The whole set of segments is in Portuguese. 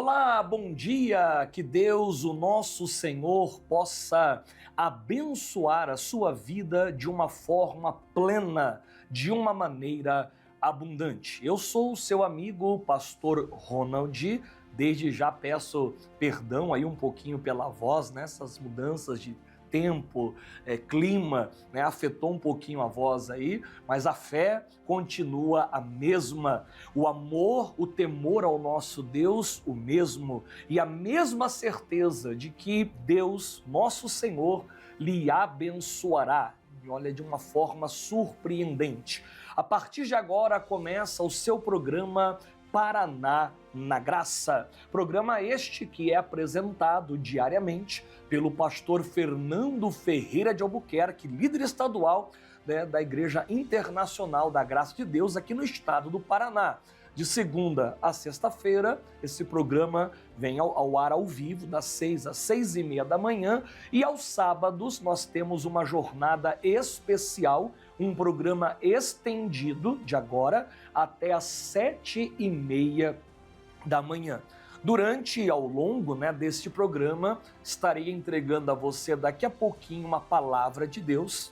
Olá, bom dia, que Deus, o nosso Senhor, possa abençoar a sua vida de uma forma plena, de uma maneira abundante. Eu sou o seu amigo, pastor Ronald, desde já peço perdão aí um pouquinho pela voz, nessas mudanças de tempo, clima, afetou um pouquinho a voz aí, mas a fé continua a mesma, o amor, o temor ao nosso Deus, o mesmo, e a mesma certeza de que Deus, nosso Senhor, lhe abençoará, e olha, de uma forma surpreendente. A partir de agora começa o seu programa Paraná na Graça, programa este que é apresentado diariamente pelo pastor Fernando Ferreira de Albuquerque, líder estadual da Igreja Internacional da Graça de Deus aqui no estado do Paraná. De segunda a sexta-feira, esse programa vem ao ar ao vivo, das 6 às 6h30 da manhã, e aos sábados nós temos uma jornada especial, um programa estendido de agora até às 7h30 da manhã. Durante, ao longo deste programa, estarei entregando a você daqui a pouquinho uma palavra de Deus.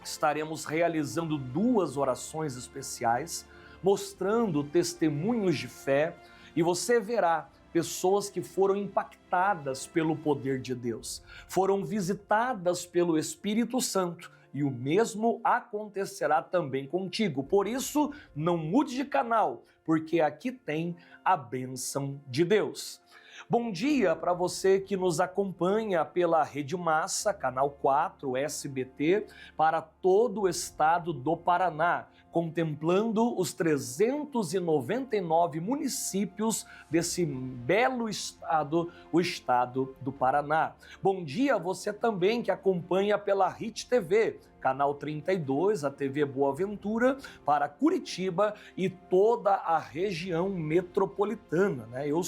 Estaremos realizando 2 orações especiais, mostrando testemunhos de fé, e você verá pessoas que foram impactadas pelo poder de Deus, foram visitadas pelo Espírito Santo, e o mesmo acontecerá também contigo. Por isso, não mude de canal, porque aqui tem a bênção de Deus. Bom dia para você que nos acompanha pela Rede Massa, Canal 4, SBT, para todo o estado do Paraná, contemplando os 399 municípios desse belo estado, o estado do Paraná. Bom dia a você também que acompanha pela RIT TV, Canal 32, a TV Boa Ventura, para Curitiba e toda a região metropolitana. Eu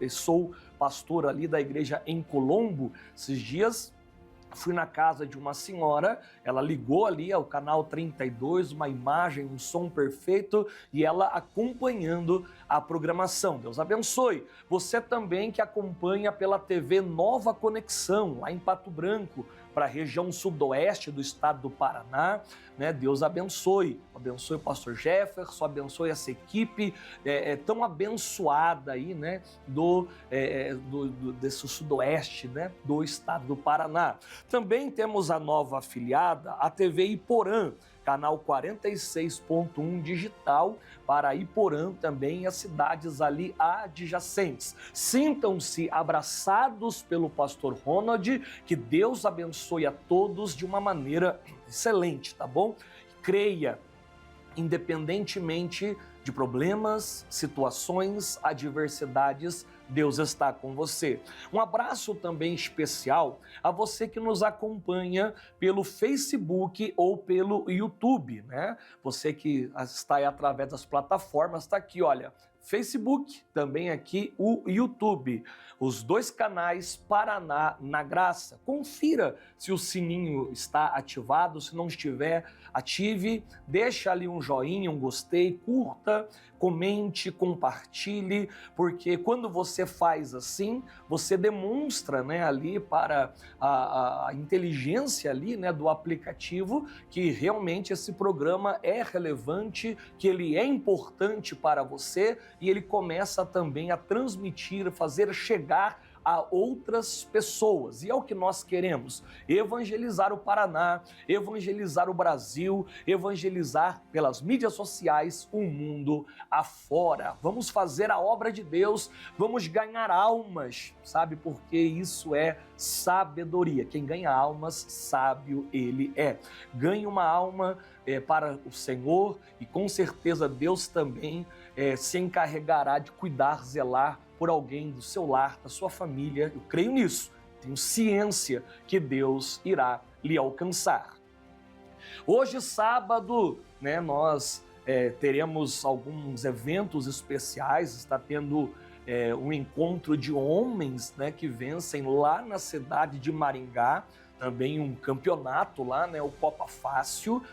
sou pastor ali da igreja em Colombo. Esses dias fui na casa de uma senhora, ela ligou ali ao canal 32, uma imagem, um som perfeito, e ela acompanhando a programação. Deus abençoe. Você também que acompanha pela TV Nova Conexão, lá em Pato Branco, para a região sudoeste do estado do Paraná, Deus abençoe. Abençoe o pastor Jefferson, abençoe essa equipe tão abençoada aí, desse sudoeste, do estado do Paraná. Também temos a nova afiliada, a TV Iporã, canal 46.1 digital para Iporã também e as cidades ali adjacentes. Sintam-se abraçados pelo pastor Ronald, que Deus abençoe a todos de uma maneira excelente, tá bom? Creia, independentemente de problemas, situações, adversidades, Deus está com você. Um abraço também especial a você que nos acompanha pelo Facebook ou pelo YouTube, Você que está aí através das plataformas, está aqui, olha, Facebook, também aqui o YouTube, os 2 canais Paraná na Graça. Confira se o sininho está ativado, se não estiver, ative, deixa ali um joinha, um gostei, curta, comente, compartilhe, porque quando você faz assim, você demonstra ali para a inteligência ali do aplicativo que realmente esse programa é relevante, que ele é importante para você, e ele começa também a transmitir, fazer chegar a outras pessoas. E é o que nós queremos: evangelizar o Paraná, evangelizar o Brasil, evangelizar pelas mídias sociais o mundo afora. Vamos fazer a obra de Deus, vamos ganhar almas, sabe? Porque isso é sabedoria. Quem ganha almas, sábio ele é. Ganhe uma alma para o Senhor, e com certeza Deus também se encarregará de cuidar, zelar por alguém do seu lar, da sua família. Eu creio nisso, tenho ciência que Deus irá lhe alcançar. Hoje, sábado, nós teremos alguns eventos especiais, está tendo um encontro de homens que vencem lá na cidade de Maringá, também um campeonato lá, o Copa Fácil,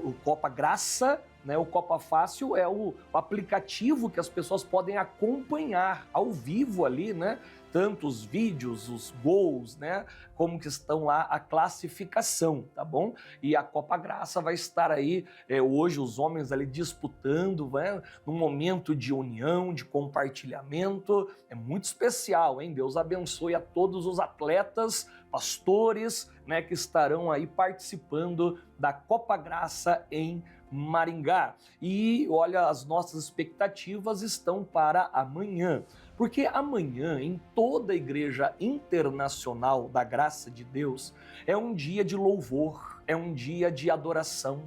o Copa Graça, né? O Copa Fácil é o aplicativo que as pessoas podem acompanhar ao vivo ali, né? Tanto os vídeos, os gols, né? Como que estão lá a classificação, tá bom? E a Copa Graça vai estar aí hoje os homens ali disputando, né? Num momento de união, de compartilhamento, é muito especial, hein? Deus abençoe a todos os atletas, pastores, né? Que estarão aí participando da Copa Graça em Maringá. E olha, as nossas expectativas estão para amanhã. Porque amanhã, em toda a Igreja Internacional da Graça de Deus, é um dia de louvor, é um dia de adoração,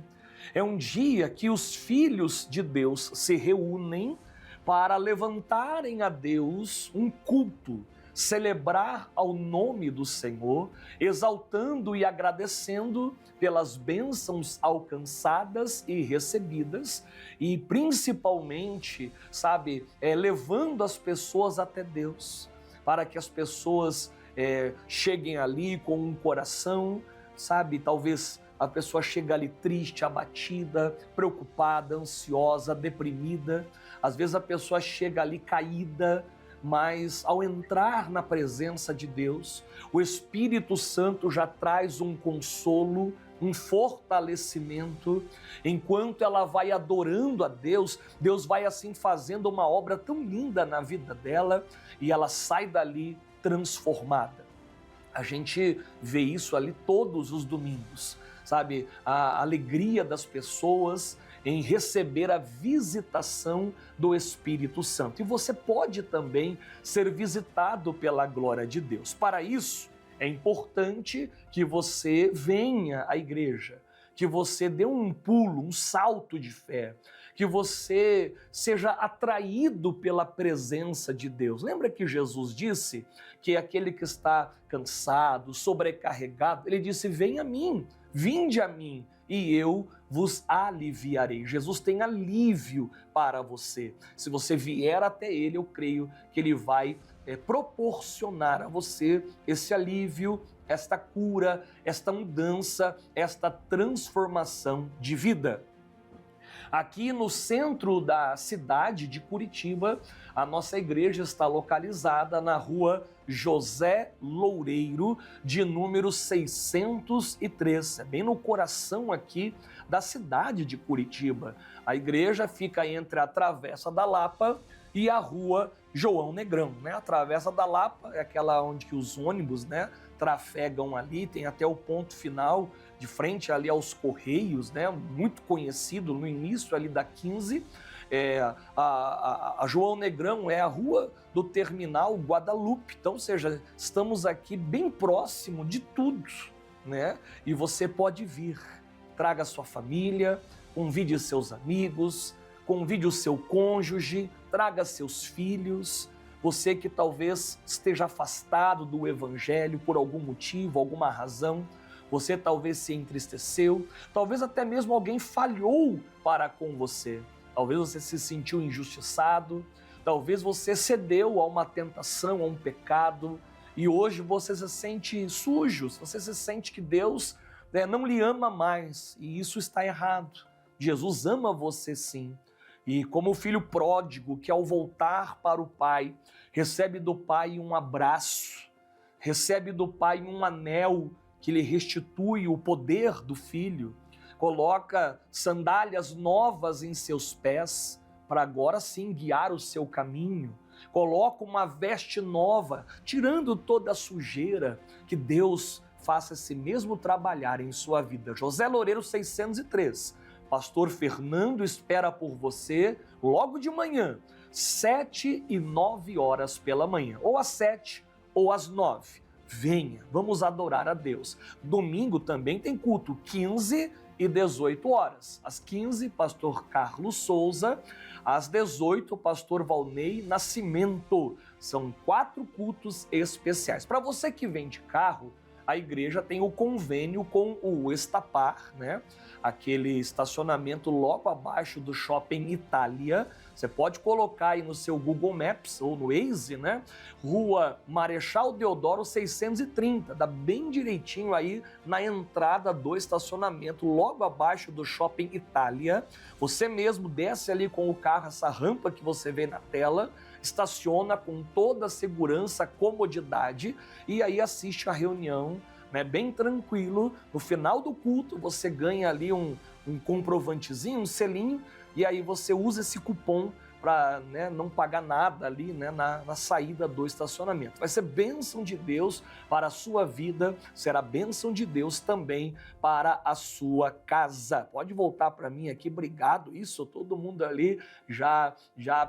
é um dia que os filhos de Deus se reúnem para levantarem a Deus um culto, celebrar ao nome do Senhor, exaltando e agradecendo pelas bênçãos alcançadas e recebidas e principalmente, sabe, levando as pessoas até Deus, para que as pessoas cheguem ali com um coração, sabe, talvez a pessoa chega ali triste, abatida, preocupada, ansiosa, deprimida, às vezes a pessoa chega ali caída, mas ao entrar na presença de Deus, o Espírito Santo já traz um consolo, um fortalecimento. Enquanto ela vai adorando a Deus, Deus vai assim fazendo uma obra tão linda na vida dela e ela sai dali transformada. A gente vê isso ali todos os domingos, sabe? A alegria das pessoas em receber a visitação do Espírito Santo. E você pode também ser visitado pela glória de Deus. Para isso, é importante que você venha à igreja, que você dê um pulo, um salto de fé, que você seja atraído pela presença de Deus. Lembra que Jesus disse que aquele que está cansado, sobrecarregado, ele disse: venha a mim, vinde a mim, e eu vos aliviarei. Jesus tem alívio para você. Se você vier até Ele, eu creio que Ele vai proporcionar a você esse alívio, esta cura, esta mudança, esta transformação de vida. Aqui no centro da cidade de Curitiba, a nossa igreja está localizada na rua José Loureiro, de número 603, é bem no coração aqui da cidade de Curitiba. A igreja fica entre a Travessa da Lapa e a rua João Negrão, né? A Travessa da Lapa é aquela onde que os ônibus, né, trafegam ali, tem até o ponto final de frente ali aos Correios, né, muito conhecido no início ali da 15, a João Negrão é a rua do terminal Guadalupe, então, ou seja, estamos aqui bem próximo de tudo, né, e você pode vir, traga sua família, convide seus amigos, convide o seu cônjuge, traga seus filhos. Você que talvez esteja afastado do Evangelho por algum motivo, alguma razão, você talvez se entristeceu, talvez até mesmo alguém falhou para com você, talvez você se sentiu injustiçado, talvez você cedeu a uma tentação, a um pecado, e hoje você se sente sujo, você se sente que Deus não lhe ama mais, e isso está errado. Jesus ama você sim. E como o filho pródigo que ao voltar para o pai, recebe do pai um abraço, recebe do pai um anel que lhe restitui o poder do filho, coloca sandálias novas em seus pés, para agora sim guiar o seu caminho, coloca uma veste nova, tirando toda a sujeira, que Deus faça esse mesmo trabalhar em sua vida. José Loureiro 603, Pastor Fernando espera por você logo de manhã, 7 e 9 horas pela manhã, ou às 7 ou às 9. Venha, vamos adorar a Deus. Domingo também tem culto, 15 e 18 horas. Às 15, Pastor Carlos Souza. Às 18, Pastor Valnei Nascimento. São 4 cultos especiais. Para você que vem de carro, a igreja tem o convênio com o Estapar, né? Aquele estacionamento logo abaixo do Shopping Itália. Você pode colocar aí no seu Google Maps ou no Waze, né? Rua Marechal Deodoro 630, dá bem direitinho aí na entrada do estacionamento, logo abaixo do Shopping Itália. Você mesmo desce ali com o carro, essa rampa que você vê na tela, estaciona com toda a segurança, comodidade e aí assiste a reunião, né, bem tranquilo. No final do culto você ganha ali um comprovantezinho, um selinho, e aí você usa esse cupom para, né, não pagar nada ali, né, na saída do estacionamento. Vai ser bênção de Deus para a sua vida, será bênção de Deus também para a sua casa. Pode voltar para mim aqui, obrigado. Isso, todo mundo ali já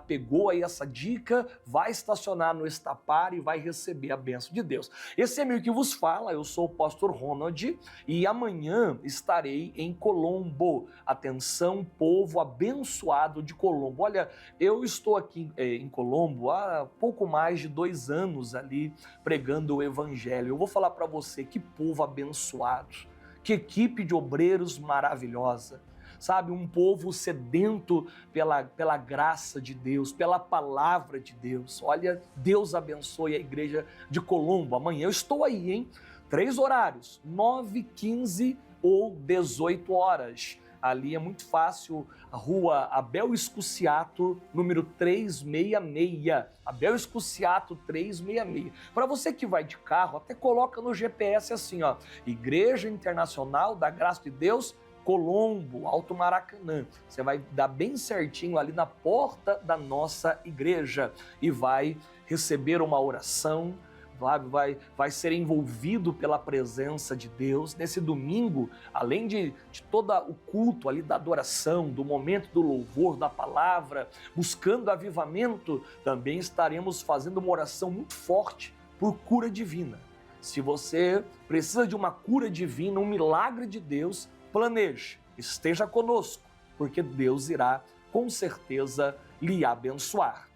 pegou aí essa dica, vai estacionar no Estapar e vai receber a bênção de Deus. Esse amigo que vos fala, eu sou o pastor Ronald e amanhã estarei em Colombo. Atenção, povo abençoado de Colombo. Olha, eu estou aqui em Colombo há pouco mais de 2 anos ali pregando o evangelho. Eu vou falar para você, que povo abençoado, que equipe de obreiros maravilhosa, sabe? Um povo sedento pela graça de Deus, pela palavra de Deus. Olha, Deus abençoe a igreja de Colombo. Amanhã eu estou aí, hein? 3 horários, 9, 15 ou 18 horas. Ali é muito fácil, a rua Abel Escuciato, número 366. Abel Escuciato 366. Para você que vai de carro, até coloca no GPS assim, ó, Igreja Internacional da Graça de Deus, Colombo, Alto Maracanã. Você vai dar bem certinho ali na porta da nossa igreja e vai receber uma oração, vai ser envolvido pela presença de Deus. Nesse domingo, além de todo o culto ali da adoração, do momento do louvor, da palavra, buscando avivamento, também estaremos fazendo uma oração muito forte por cura divina. Se você precisa de uma cura divina, um milagre de Deus, planeje, esteja conosco, porque Deus irá com certeza lhe abençoar.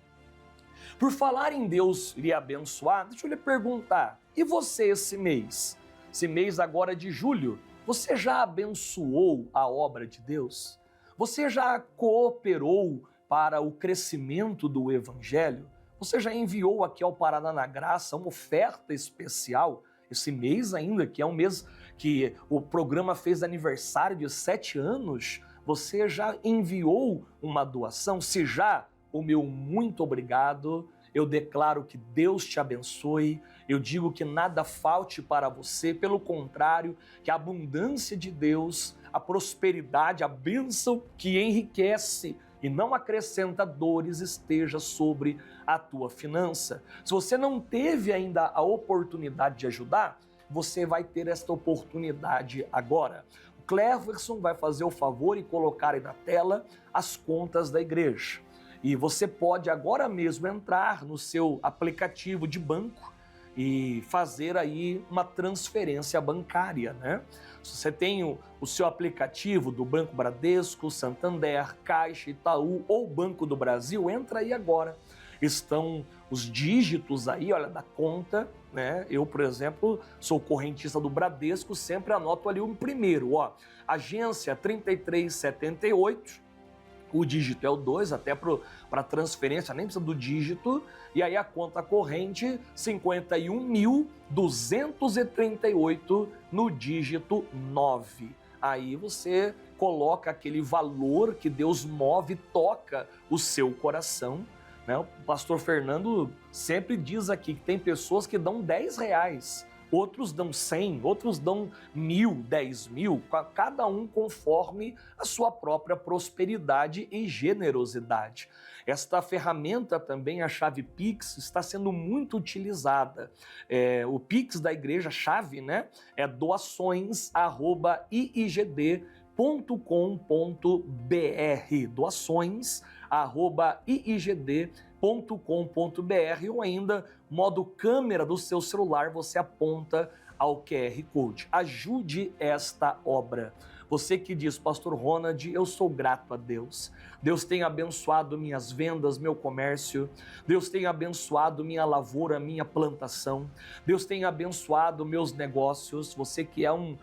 Por falar em Deus lhe abençoar, deixa eu lhe perguntar, e você esse mês? Esse mês agora de julho, você já abençoou a obra de Deus? Você já cooperou para o crescimento do Evangelho? Você já enviou aqui ao Paraná na Graça uma oferta especial? Esse mês ainda, que é um mês que o programa fez aniversário de 7 anos, você já enviou uma doação? Se já, o meu muito obrigado. Eu declaro que Deus te abençoe. Eu digo que nada falte para você, pelo contrário, que a abundância de Deus, a prosperidade, a bênção que enriquece e não acrescenta dores esteja sobre a tua finança. Se você não teve ainda a oportunidade de ajudar, você vai ter esta oportunidade agora. O Cleverson vai fazer o favor e colocar aí na tela as contas da igreja. E você pode agora mesmo entrar no seu aplicativo de banco e fazer aí uma transferência bancária, né? Se você tem o seu aplicativo do Banco Bradesco, Santander, Caixa, Itaú ou Banco do Brasil, entra aí agora. Estão os dígitos aí, olha, da conta, né? Eu, por exemplo, sou correntista do Bradesco, sempre anoto ali o primeiro, ó, agência 3378, o dígito é o 2, até para transferência nem precisa do dígito, e aí a conta corrente 51.238 no dígito 9. Aí você coloca aquele valor que Deus move, toca o seu coração, né? O pastor Fernando sempre diz aqui que tem pessoas que dão R$10, outros dão 100, outros dão 1.000, 10.000, cada um conforme a sua própria prosperidade e generosidade. Esta ferramenta também, a chave Pix, está sendo muito utilizada. O Pix da igreja, a chave, né, é doações@iigd.com.br, doações@iigd.com.br, ou ainda modo câmera do seu celular, você aponta ao QR Code. Ajude esta obra. Você que diz, pastor Ronald, eu sou grato a Deus. Deus tem abençoado minhas vendas, meu comércio. Deus tem abençoado minha lavoura, minha plantação. Deus tem abençoado meus negócios. Você que é um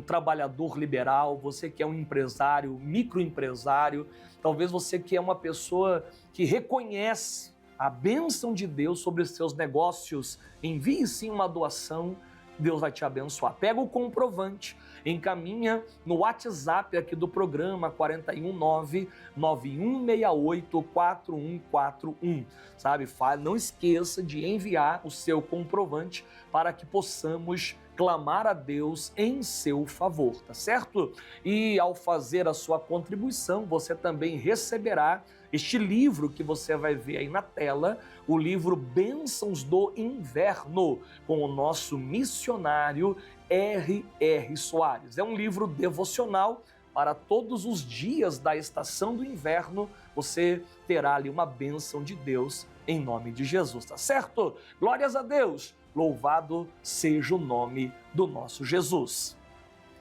trabalhador liberal, você que é um empresário, microempresário, talvez você que é uma pessoa que reconhece a bênção de Deus sobre os seus negócios, envie sim uma doação, Deus vai te abençoar. Pega o comprovante, encaminha no WhatsApp aqui do programa 419-9168-4141, sabe? Não esqueça de enviar o seu comprovante para que possamos clamar a Deus em seu favor, tá certo? E ao fazer a sua contribuição, você também receberá este livro que você vai ver aí na tela, o livro Bênçãos do Inverno, com o nosso missionário R.R. Soares. É um livro devocional para todos os dias da estação do inverno, você terá ali uma bênção de Deus em nome de Jesus, tá certo? Glórias a Deus, louvado seja o nome do nosso Jesus.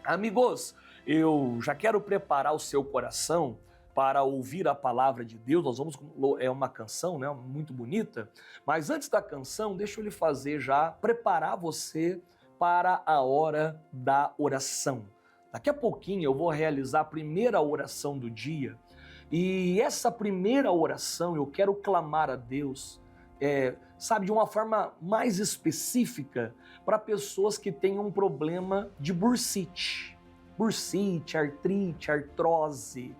Amigos, eu já quero preparar o seu coração para ouvir a palavra de Deus. Nós vamos, é uma canção, né, muito bonita, mas antes da canção, deixa eu lhe fazer já, preparar você para a hora da oração. Daqui a pouquinho eu vou realizar a primeira oração do dia, e essa primeira oração eu quero clamar a Deus, sabe, de uma forma mais específica, para pessoas que têm um problema de bursite, artrite, artrose,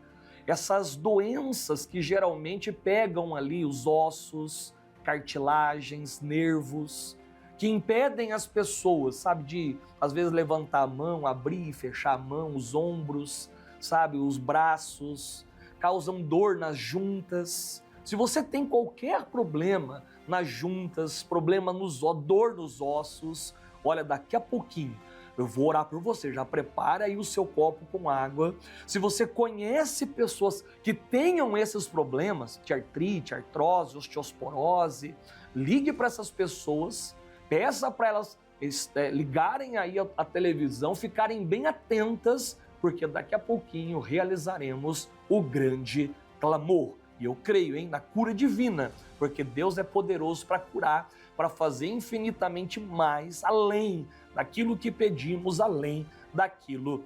essas doenças que geralmente pegam ali os ossos, cartilagens, nervos, que impedem as pessoas, sabe, de às vezes levantar a mão, abrir e fechar a mão, os ombros, sabe, os braços, causam dor nas juntas. Se você tem qualquer problema nas juntas, problema dor nos ossos, olha, daqui a pouquinho eu vou orar por você, já prepara aí o seu copo com água. Se você conhece pessoas que tenham esses problemas, de artrite, artrose, osteoporose, ligue para essas pessoas, peça para elas ligarem aí a televisão, ficarem bem atentas, porque daqui a pouquinho realizaremos o grande clamor. E eu creio na cura divina, porque Deus é poderoso para curar, para fazer infinitamente mais, além daquilo que pedimos, além daquilo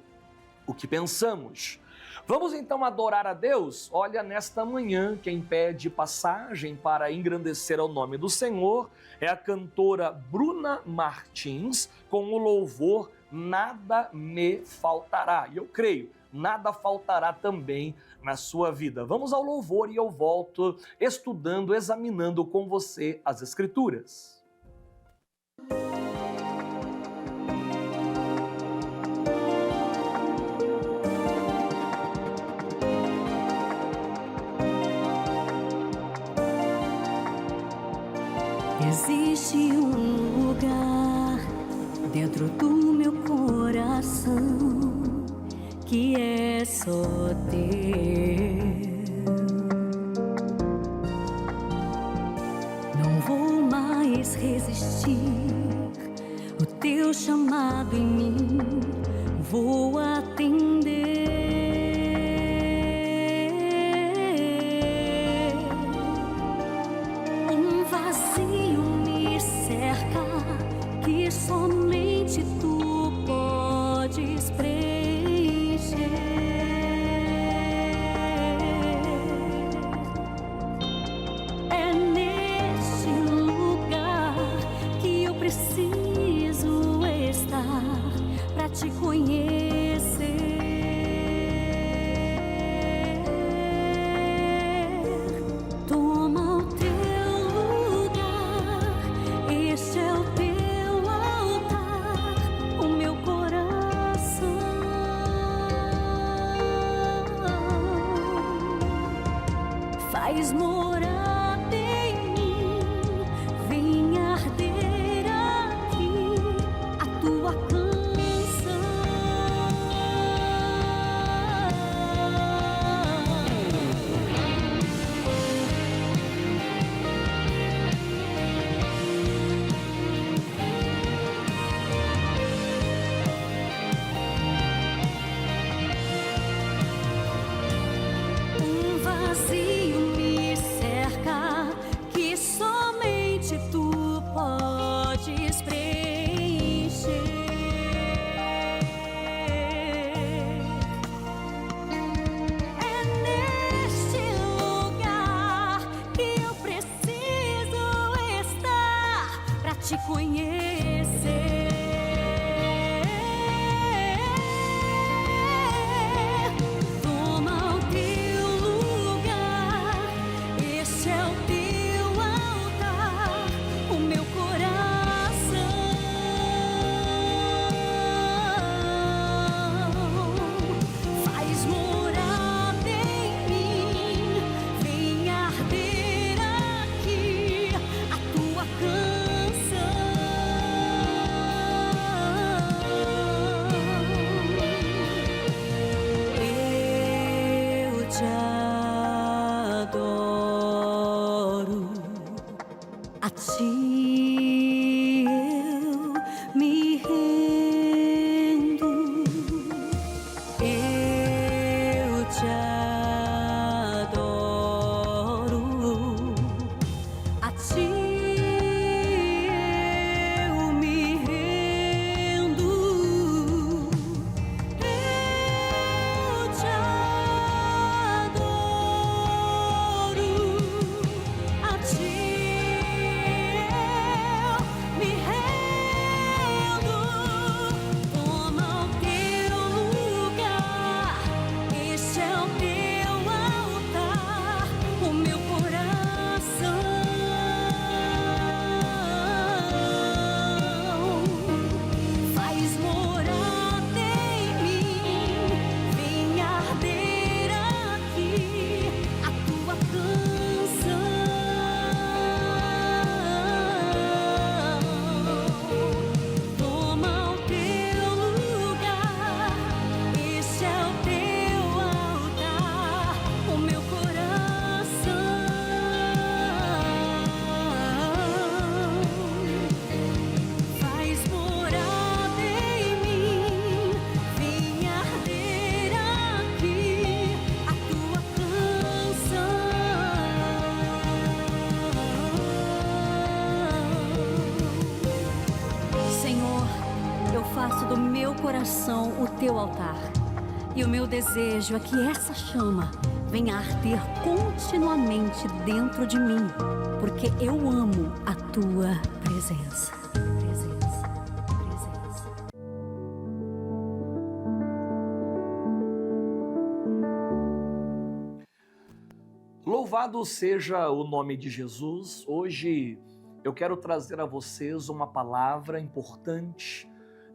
o que pensamos. Vamos então adorar a Deus? Olha, nesta manhã, quem pede passagem para engrandecer ao nome do Senhor é a cantora Bruna Martins, com o louvor Nada Me Faltará. E eu creio, nada faltará também na sua vida. Vamos ao louvor e eu volto estudando, examinando com você as Escrituras. Existe um lugar dentro do meu coração que é só teu. Não vou mais resistir o teu chamado em mim, vou atender. Um vazio me cerca que somente tu podes preencher. É neste lugar que eu preciso estar para te conhecer. Toma o teu lugar, este é o teu altar, o meu coração faz morada em mim, vem arder aqui a tua canção. Toma o teu lugar, este é o teu altar, o meu coração faz morada em mim, vem arder aqui a tua canção. Eu te adoro, a ti eu me rendo. Eu te adoro, a ti eu me rendo. Eu te adoro, a ti eu me rendo. Toma o teu lugar, este é o teu altar, o meu coração faz morada em mim, vem arder aqui a tua canção. Toma o teu lugar, este é o teu altar, o meu coração faz morada em mim, vem arder aqui a tua canção. Senhor, eu faço do meu coração o teu altar, e o meu desejo é que essa chama venha arder continuamente dentro de mim, porque eu amo a tua presença. Presença, presença. Louvado seja o nome de Jesus. Hoje eu quero trazer a vocês uma palavra importante.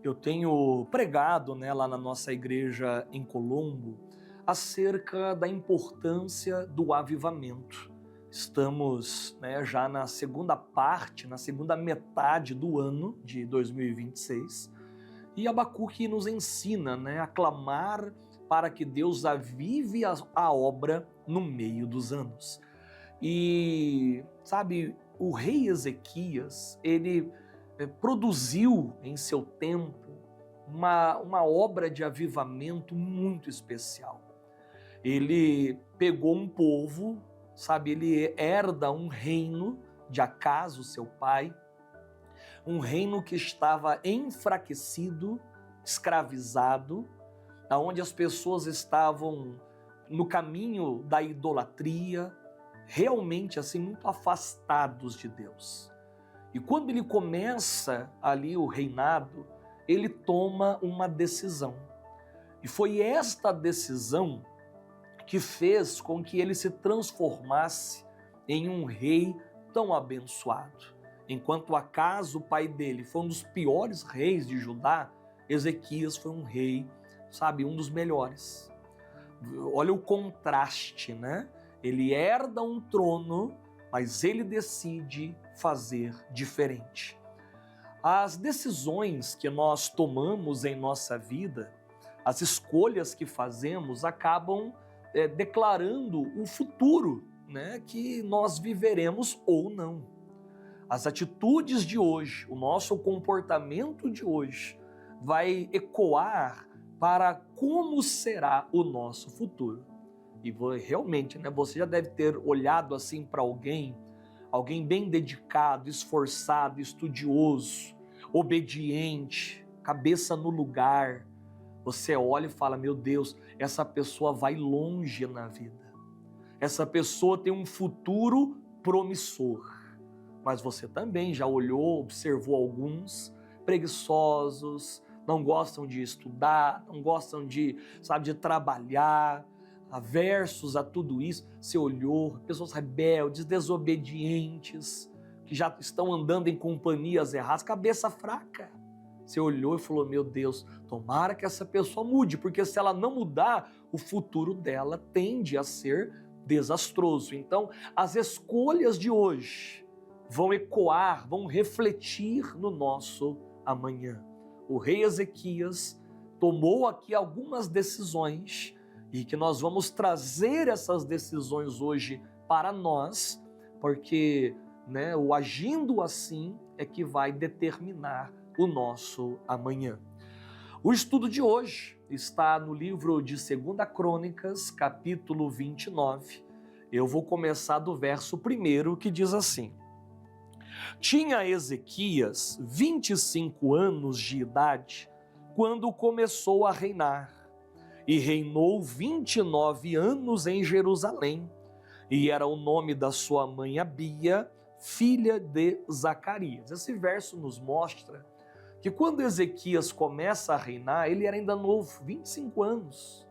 Eu tenho pregado, lá na nossa igreja em Colombo acerca da importância do avivamento. Estamos, já na segunda parte, na segunda metade do ano de 2026, e Abacuque nos ensina, a clamar para que Deus avive a obra no meio dos anos. E, sabe, o rei Ezequias, ele produziu em seu tempo uma obra de avivamento muito especial. Ele pegou um povo, ele herda um reino de Acaz, o seu pai, um reino que estava enfraquecido, escravizado, onde as pessoas estavam no caminho da idolatria, realmente assim muito afastados de Deus. E quando ele começa ali o reinado, ele toma uma decisão. E foi esta decisão que fez com que ele se transformasse em um rei tão abençoado. Enquanto Acaz, o pai dele, foi um dos piores reis de Judá, Ezequias foi um rei, um dos melhores. Olha o contraste, Ele herda um trono, mas ele decide fazer diferente. As decisões que nós tomamos em nossa vida, as escolhas que fazemos, acabam declarando o futuro, que nós viveremos ou não. As atitudes de hoje, o nosso comportamento de hoje, vai ecoar para como será o nosso futuro. E realmente, você já deve ter olhado assim para alguém bem dedicado, esforçado, estudioso, obediente, cabeça no lugar. Você olha e fala, meu Deus, essa pessoa vai longe na vida. Essa pessoa tem um futuro promissor. mas você também já olhou, observou alguns preguiçosos, não gostam de estudar, não gostam de trabalhar, aversos a tudo isso. Você olhou, pessoas rebeldes, desobedientes, que já estão andando em companhias erradas, cabeça fraca. Você olhou e falou, meu Deus, tomara que essa pessoa mude, porque se ela não mudar, o futuro dela tende a ser desastroso. Então, as escolhas de hoje vão ecoar, vão refletir no nosso amanhã. O rei Ezequias tomou aqui algumas decisões e que nós vamos trazer essas decisões hoje para nós, porque o agindo assim é que vai determinar o nosso amanhã. O estudo de hoje está no livro de 2 Crônicas, capítulo 29. Eu vou começar do verso 1, que diz assim: Tinha Ezequias 25 anos de idade quando começou a reinar, e reinou 29 anos em Jerusalém, e era o nome da sua mãe Abia, filha de Zacarias. Esse verso nos mostra que quando Ezequias começa a reinar, ele era ainda novo, 25 anos.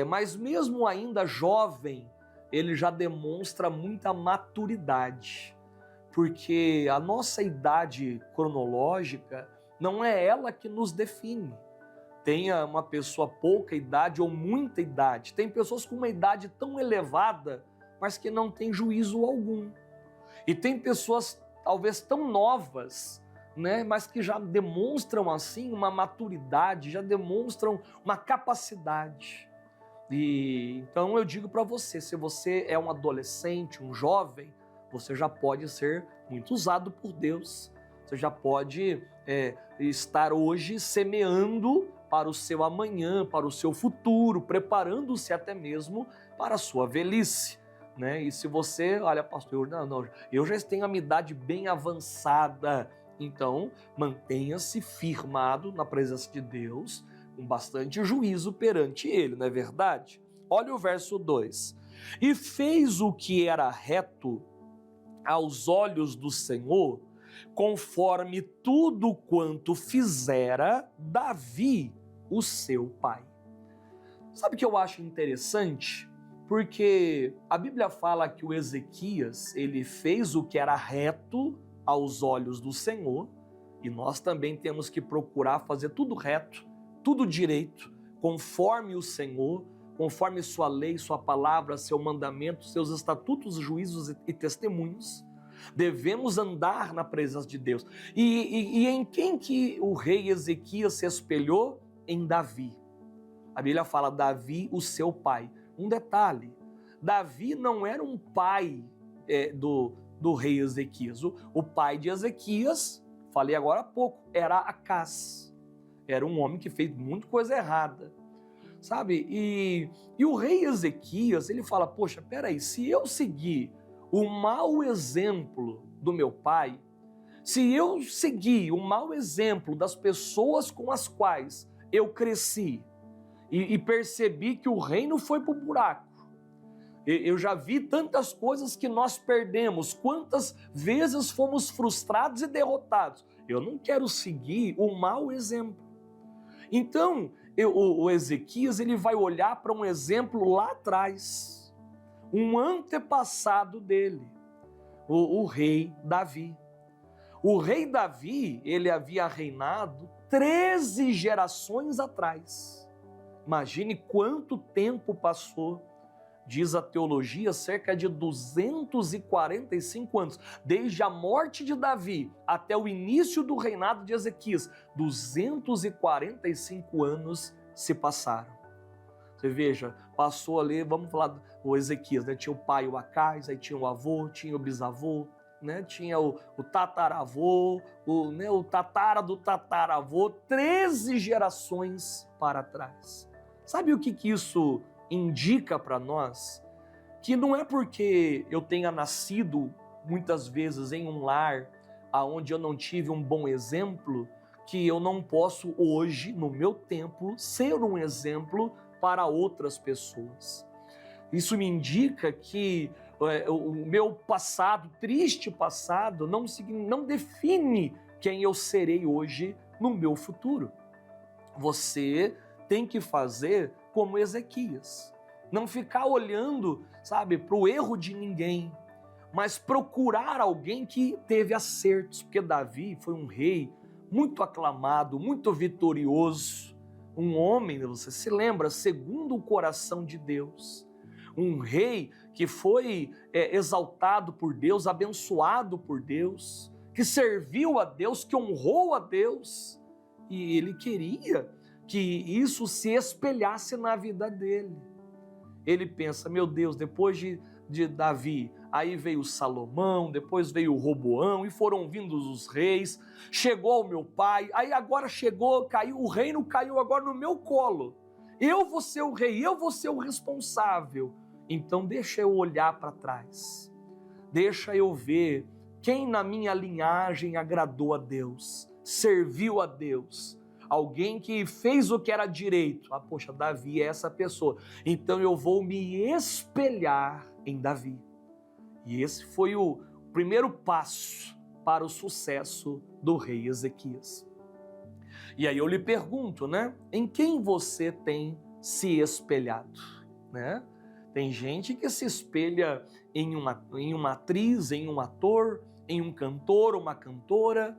Mas mesmo ainda jovem, ele já demonstra muita maturidade, porque a nossa idade cronológica não é ela que nos define. Tenha uma pessoa pouca idade ou muita idade. Tem pessoas com uma idade tão elevada, mas que não tem juízo algum. E tem pessoas talvez tão novas, mas que já demonstram assim uma maturidade, já demonstram uma capacidade. E então eu digo para você, se você é um adolescente, um jovem, você já pode ser muito usado por Deus. Você já pode estar hoje semeando para o seu amanhã, para o seu futuro, preparando-se até mesmo para a sua velhice. E se você, olha, pastor, eu já tenho a minha idade bem avançada, então mantenha-se firmado na presença de Deus, com bastante juízo perante Ele, não é verdade? Olha o verso 2. E fez o que era reto aos olhos do Senhor, conforme tudo quanto fizera Davi, o seu pai. Sabe o que eu acho interessante? Porque a Bíblia fala que o Ezequias, ele fez o que era reto aos olhos do Senhor, e nós também temos que procurar fazer tudo reto, tudo direito, conforme o Senhor, conforme sua lei, sua palavra, seu mandamento, seus estatutos, juízos e testemunhos. Devemos andar na presença de Deus. E em quem que o rei Ezequias se espelhou? Em Davi. A Bíblia fala Davi, o seu pai. Um detalhe, Davi não era um pai do rei Ezequias. O pai de Ezequias, falei agora há pouco, era Acás. Era um homem que fez muita coisa errada, sabe? E o rei Ezequias, ele fala, poxa, peraí, se eu seguir o mau exemplo do meu pai, se eu seguir o mau exemplo das pessoas com as quais eu cresci e percebi que o reino foi para o buraco, eu já vi tantas coisas que nós perdemos, quantas vezes fomos frustrados e derrotados. Eu não quero seguir o mau exemplo. Então, o Ezequias, ele vai olhar para um exemplo lá atrás, um antepassado dele, o rei Davi. O rei Davi, ele havia reinado 13 gerações atrás. Imagine quanto tempo passou. Diz a teologia, cerca de 245 anos, desde a morte de Davi até o início do reinado de Ezequias, 245 anos se passaram. Você veja, passou ali, vamos falar do Ezequias, tinha o pai, o Acás, aí tinha o avô, tinha o bisavô, tinha o tataravô, o tatara do tataravô, 13 gerações para trás. Sabe o que isso indica para nós? Que não é porque eu tenha nascido muitas vezes em um lar onde eu não tive um bom exemplo, que eu não posso hoje, no meu tempo, ser um exemplo para outras pessoas. Isso me indica que o meu passado, triste passado, não define quem eu serei hoje no meu futuro. Você tem que fazer como Ezequias. Não ficar olhando, sabe, para o erro de ninguém, mas procurar alguém que teve acertos, porque Davi foi um rei muito aclamado, muito vitorioso, um homem, você se lembra, segundo o coração de Deus, um rei que foi exaltado por Deus, abençoado por Deus, que serviu a Deus, que honrou a Deus, e ele queria que isso se espelhasse na vida dele. Ele pensa, meu Deus, depois de Davi, aí veio Salomão, depois veio Roboão, e foram vindos os reis, chegou ao meu pai, aí agora chegou, o reino caiu agora no meu colo. Eu vou ser o rei, eu vou ser o responsável. Então deixa eu olhar para trás, deixa eu ver quem na minha linhagem agradou a Deus, serviu a Deus, alguém que fez o que era direito. Poxa, Davi é essa pessoa, então eu vou me espelhar em Davi. E esse foi o primeiro passo para o sucesso do rei Ezequias. E aí eu lhe pergunto, né? Em quem você tem se espelhado, né? Tem gente que se espelha em uma atriz, em um ator, em um cantor, uma cantora,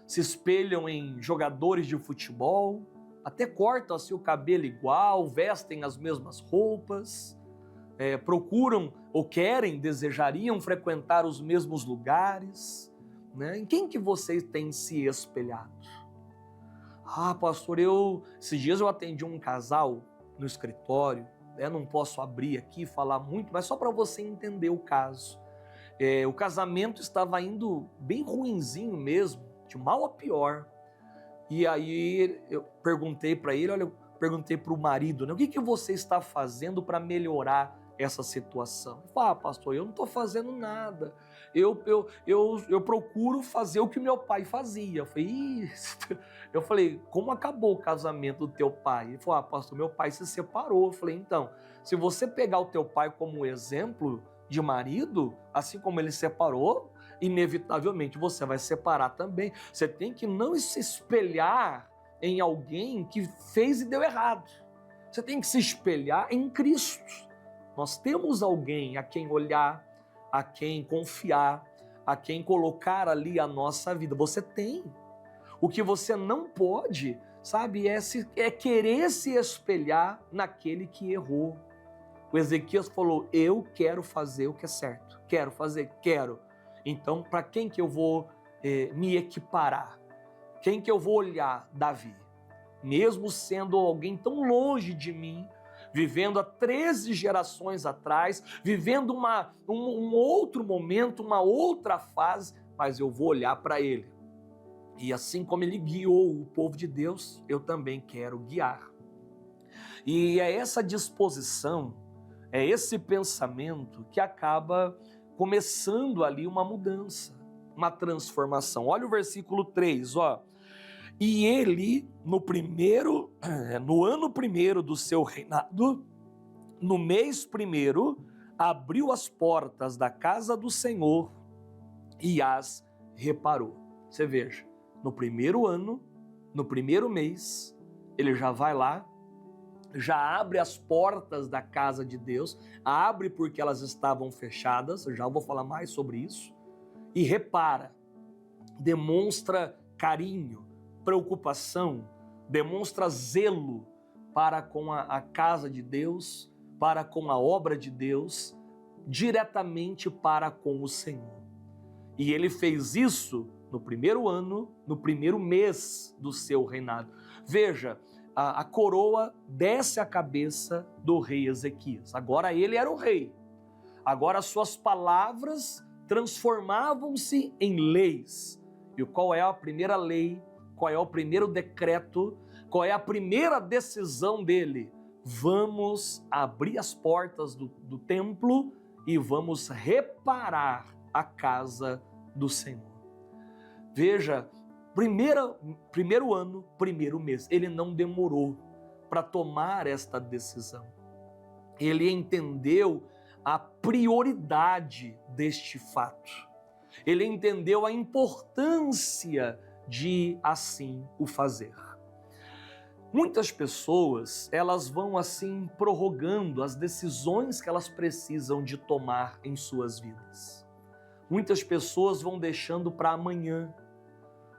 se espelham em jogadores de futebol, até cortam-se o cabelo igual, vestem as mesmas roupas, procuram ou querem, desejariam frequentar os mesmos lugares, né? Em quem que vocês têm se espelhado? Pastor, esses dias eu atendi um casal no escritório, não posso abrir aqui e falar muito, mas só para você entender o caso. O casamento estava indo bem ruinzinho mesmo, de mal a pior. E aí eu perguntei para ele, eu perguntei para o marido, né, o que você está fazendo para melhorar essa situação? Ele falou, pastor, eu não estou fazendo nada. Eu procuro fazer o que meu pai fazia. Eu falei, como acabou o casamento do teu pai? Ele falou, pastor, meu pai se separou. Eu falei, então, se você pegar o teu pai como exemplo de marido, assim como ele separou, inevitavelmente você vai separar também. Você tem que não se espelhar em alguém que fez e deu errado. Você tem que se espelhar em Cristo. Nós temos alguém a quem olhar, a quem confiar, a quem colocar ali a nossa vida. Você tem. O que você não pode, sabe, é querer se espelhar naquele que errou. O Ezequias falou, eu quero fazer o que é certo. Quero. Então, para quem que eu vou me equiparar? Quem que eu vou olhar? Davi. Mesmo sendo alguém tão longe de mim, vivendo há 13 gerações atrás, vivendo um outro momento, uma outra fase, mas eu vou olhar para ele. E assim como ele guiou o povo de Deus, eu também quero guiar. E é essa disposição, é esse pensamento que acaba começando ali uma mudança, uma transformação. Olha o versículo 3, ó. E ele, no ano primeiro do seu reinado, no mês primeiro, abriu as portas da casa do Senhor e as reparou. Você veja, no primeiro ano, no primeiro mês, ele já vai lá, já abre as portas da casa de Deus, abre porque elas estavam fechadas, eu já vou falar mais sobre isso, e repara, demonstra carinho, preocupação, demonstra zelo para com a casa de Deus, para com a obra de Deus, diretamente para com o Senhor. E ele fez isso no primeiro ano, no primeiro mês do seu reinado. Veja, a coroa desce a cabeça do rei Ezequias. Agora ele era o rei. Agora suas palavras transformavam-se em leis. E qual é a primeira lei? Qual é o primeiro decreto? Qual é a primeira decisão dele? Vamos abrir as portas do templo e vamos reparar a casa do Senhor. Veja, primeiro ano, primeiro mês, ele não demorou para tomar esta decisão. Ele entendeu a prioridade deste fato. Ele entendeu a importância de assim o fazer. Muitas pessoas, elas vão assim prorrogando as decisões que elas precisam de tomar em suas vidas. Muitas pessoas vão deixando para amanhã,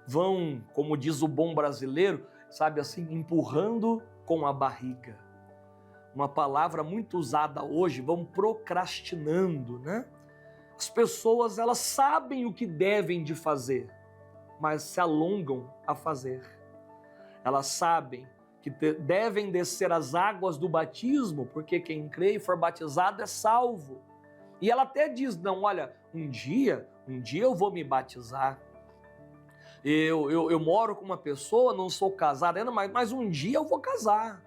vão, como diz o bom brasileiro, sabe assim, empurrando com a barriga. Uma palavra muito usada hoje, vão procrastinando, né? As pessoas, elas sabem o que devem de fazer, mas se alongam a fazer. Elas sabem que devem descer as águas do batismo, porque quem crê e for batizado é salvo. E ela até diz, não, olha, um dia eu vou me batizar. Eu moro com uma pessoa, não sou casado ainda, mas um dia eu vou casar.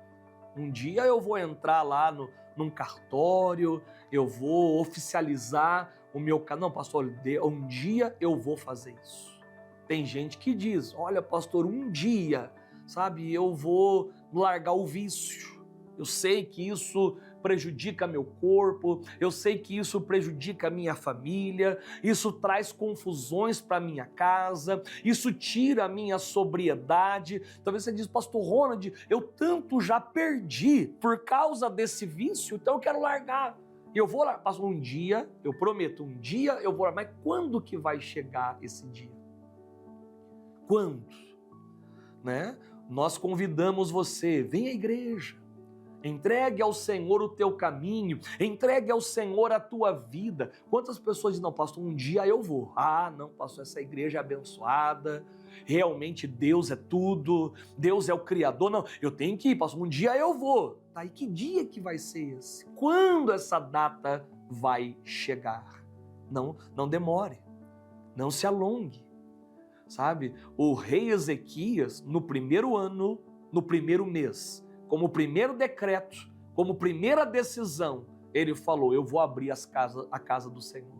Um dia eu vou entrar lá num cartório, eu vou oficializar o meu casamento. Não, pastor, um dia eu vou fazer isso. Tem gente que diz, olha, pastor, um dia, sabe, eu vou largar o vício. Eu sei que isso prejudica meu corpo, eu sei que isso prejudica a minha família, isso traz confusões para minha casa, isso tira a minha sobriedade. Talvez você diz, pastor Ronald, eu tanto já perdi por causa desse vício, então eu quero largar. E eu vou lá, pastor, um dia, eu prometo, um dia eu vou lá, mas quando que vai chegar esse dia? Quando? Né? Nós convidamos você, vem à igreja, entregue ao Senhor o teu caminho, entregue ao Senhor a tua vida. Quantas pessoas dizem, não, pastor, um dia eu vou. Ah, não, pastor, essa igreja é abençoada, realmente Deus é tudo, Deus é o Criador. Não, eu tenho que ir, pastor, um dia eu vou. Tá, e que dia que vai ser esse? Quando essa data vai chegar? Não demore, não se alongue. Sabe, o rei Ezequias, no primeiro ano, no primeiro mês, como primeiro decreto, como primeira decisão, ele falou, eu vou abrir a casa do Senhor,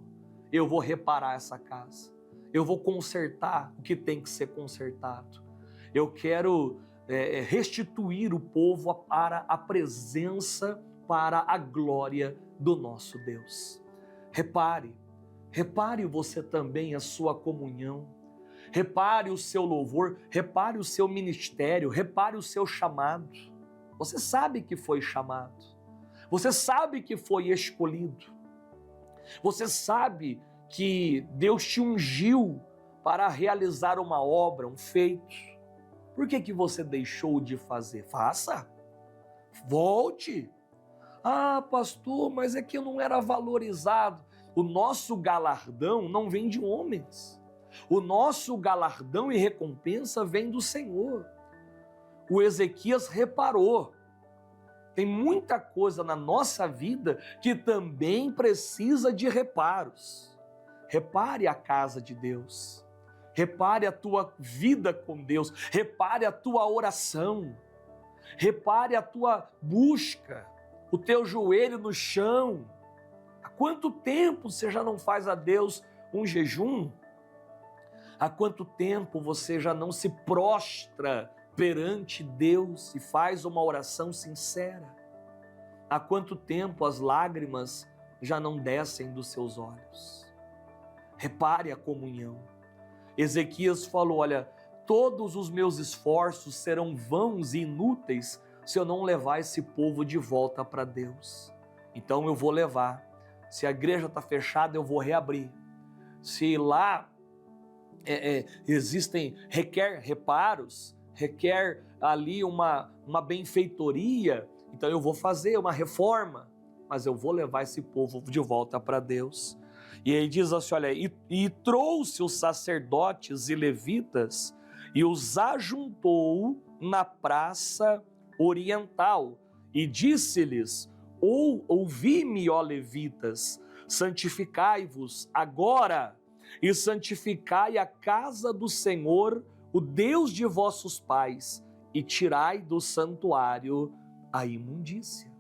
eu vou reparar essa casa, eu vou consertar o que tem que ser consertado, eu quero restituir o povo para a presença, para a glória do nosso Deus. Repare você também a sua comunhão, repare o seu louvor, repare o seu ministério, repare o seu chamado. Você sabe que foi chamado, você sabe que foi escolhido, você sabe que Deus te ungiu para realizar uma obra, um feito. Por que você deixou de fazer? Faça, volte. Ah, pastor, mas é que eu não era valorizado. O nosso galardão não vem de homens. O nosso galardão e recompensa vem do Senhor. O Ezequias reparou, tem muita coisa na nossa vida que também precisa de reparos. Repare a casa de Deus, repare a tua vida com Deus, repare a tua oração, repare a tua busca, o teu joelho no chão. Há quanto tempo você já não faz a Deus um jejum? Há quanto tempo você já não se prostra perante Deus e faz uma oração sincera? Há quanto tempo as lágrimas já não descem dos seus olhos? Repare a comunhão. Ezequias falou, olha, todos os meus esforços serão vãos e inúteis se eu não levar esse povo de volta para Deus. Então eu vou levar. Se a igreja está fechada, eu vou reabrir. Se lá requer reparos, requer ali uma benfeitoria, então eu vou fazer uma reforma, mas eu vou levar esse povo de volta para Deus. E aí diz assim, olha, e trouxe os sacerdotes e levitas e os ajuntou na praça oriental e disse-lhes, ouvi-me, ó levitas, santificai-vos agora e santificai a casa do Senhor, o Deus de vossos pais, e tirai do santuário a imundícia.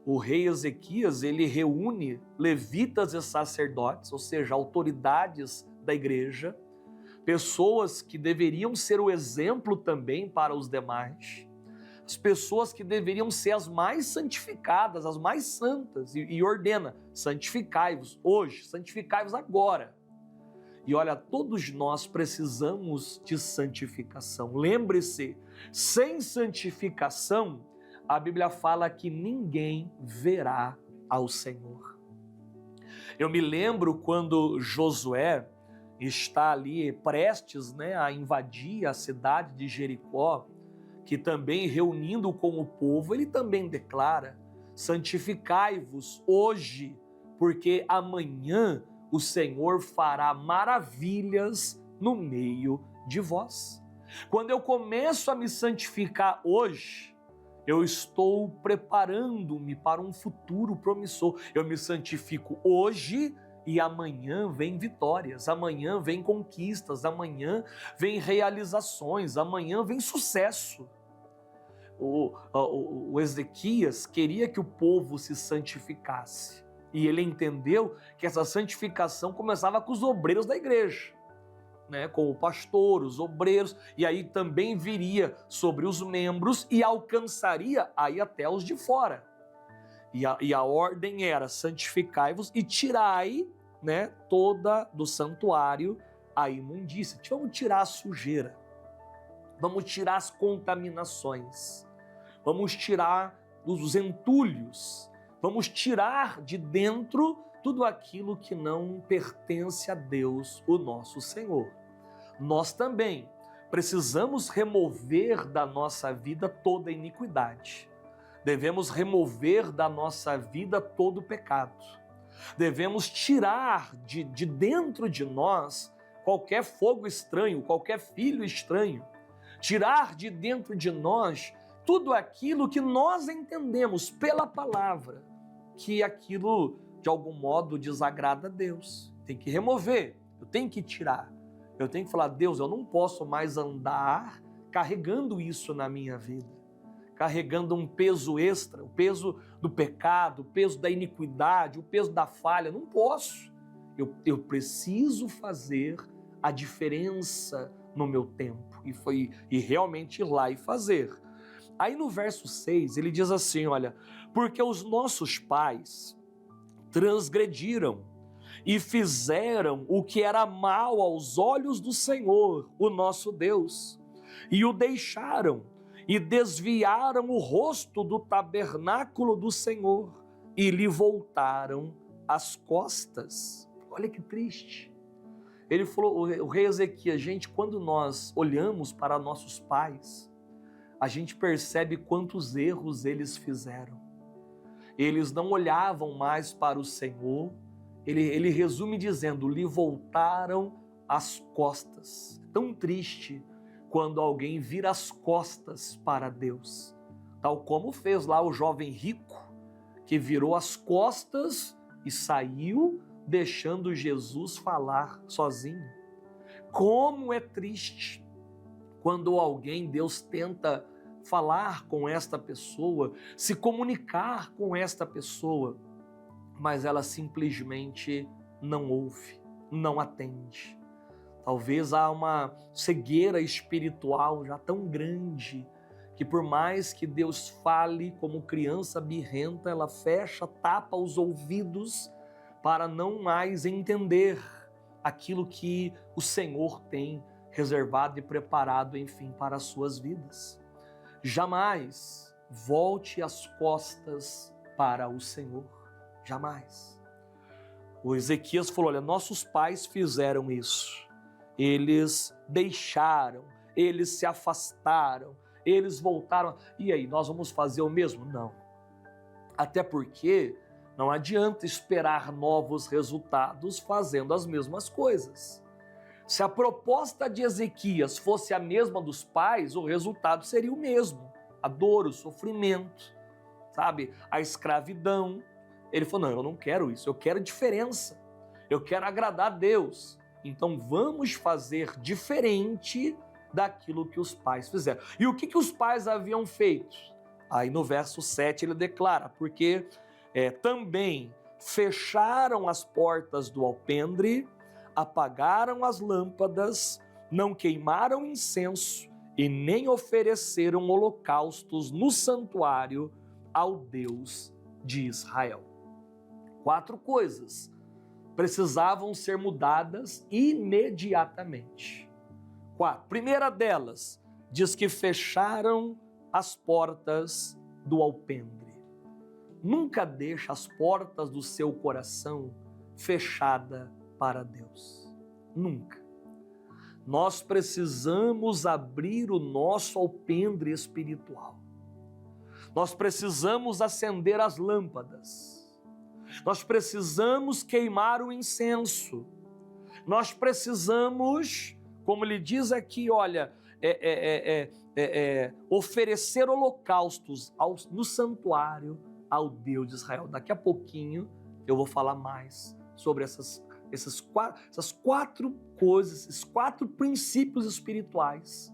O rei Ezequias, ele reúne levitas e sacerdotes, ou seja, autoridades da igreja, pessoas que deveriam ser o exemplo também para os demais. as pessoas que deveriam ser as mais santificadas, as mais santas, e ordena: santificai-vos hoje, santificai-vos agora. E olha, todos nós precisamos de santificação. Lembre-se, sem santificação, a Bíblia fala que ninguém verá ao Senhor. Eu me lembro quando Josué está ali prestes, a invadir a cidade de Jericó, que também reunindo com o povo, ele também declara: santificai-vos hoje, porque amanhã o Senhor fará maravilhas no meio de vós. Quando eu começo a me santificar hoje, eu estou preparando-me para um futuro promissor. Eu me santifico hoje e amanhã vem vitórias, amanhã vem conquistas, amanhã vem realizações, amanhã vem sucesso. O Ezequias queria que o povo se santificasse. E ele entendeu que essa santificação começava com os obreiros da igreja, com o pastor, os obreiros, e aí também viria sobre os membros e alcançaria aí até os de fora. E a ordem era: santificai-vos e tirai, toda do santuário a imundícia. Vamos tirar a sujeira, vamos tirar as contaminações, vamos tirar os entulhos, vamos tirar de dentro tudo aquilo que não pertence a Deus, o nosso Senhor. Nós também precisamos remover da nossa vida toda iniquidade. Devemos remover da nossa vida todo pecado. Devemos tirar de dentro de nós qualquer fogo estranho, qualquer filho estranho. Tirar de dentro de nós tudo aquilo que nós entendemos pela palavra, que aquilo de algum modo desagrada a Deus. Tem que remover, eu tenho que tirar. Eu tenho que falar: Deus, eu não posso mais andar carregando isso na minha vida, carregando um peso extra, o peso do pecado, o peso da iniquidade, o peso da falha. Não posso. Eu preciso fazer a diferença no meu tempo. E realmente ir lá e fazer. Aí no verso 6 ele diz assim, olha: porque os nossos pais transgrediram e fizeram o que era mal aos olhos do Senhor, o nosso Deus, e o deixaram e desviaram o rosto do tabernáculo do Senhor e lhe voltaram as costas. Olha que triste. Ele falou, o rei Ezequias: gente, quando nós olhamos para nossos pais, a gente percebe quantos erros eles fizeram. Eles não olhavam mais para o Senhor. Ele resume dizendo: lhe voltaram as costas. Tão triste quando alguém vira as costas para Deus, tal como fez lá o jovem rico, que virou as costas e saiu, deixando Jesus falar sozinho. Como é triste quando alguém, Deus tenta falar com esta pessoa, se comunicar com esta pessoa, mas ela simplesmente não ouve, não atende. Talvez há uma cegueira espiritual já tão grande, que por mais que Deus fale como criança birrenta, ela fecha, tapa os ouvidos para não mais entender aquilo que o Senhor tem reservado e preparado, enfim, para as suas vidas. Jamais volte as costas para o Senhor, jamais. O Ezequias falou: olha, nossos pais fizeram isso, eles deixaram, eles se afastaram, eles voltaram, e aí, nós vamos fazer o mesmo? Não. Até porque não adianta esperar novos resultados fazendo as mesmas coisas. Se a proposta de Ezequias fosse a mesma dos pais, o resultado seria o mesmo. A dor, o sofrimento, sabe? A escravidão. Ele falou: não, eu não quero isso, eu quero diferença. Eu quero agradar a Deus. Então vamos fazer diferente daquilo que os pais fizeram. E o que os pais haviam feito? Aí no verso 7 ele declara: porque também fecharam as portas do alpendre, apagaram as lâmpadas, não queimaram incenso e nem ofereceram holocaustos no santuário ao Deus de Israel. 4 coisas precisavam ser mudadas imediatamente. 4. Primeira delas, diz que fecharam as portas do alpendre. Nunca deixe as portas do seu coração fechadas para Deus. Nunca. Nós precisamos abrir o nosso alpendre espiritual. Nós precisamos acender as lâmpadas. Nós precisamos queimar o incenso. Nós precisamos, como ele diz aqui, olha, oferecer holocaustos no santuário ao Deus de Israel. Daqui a pouquinho eu vou falar mais sobre essas 4 coisas, esses 4 princípios espirituais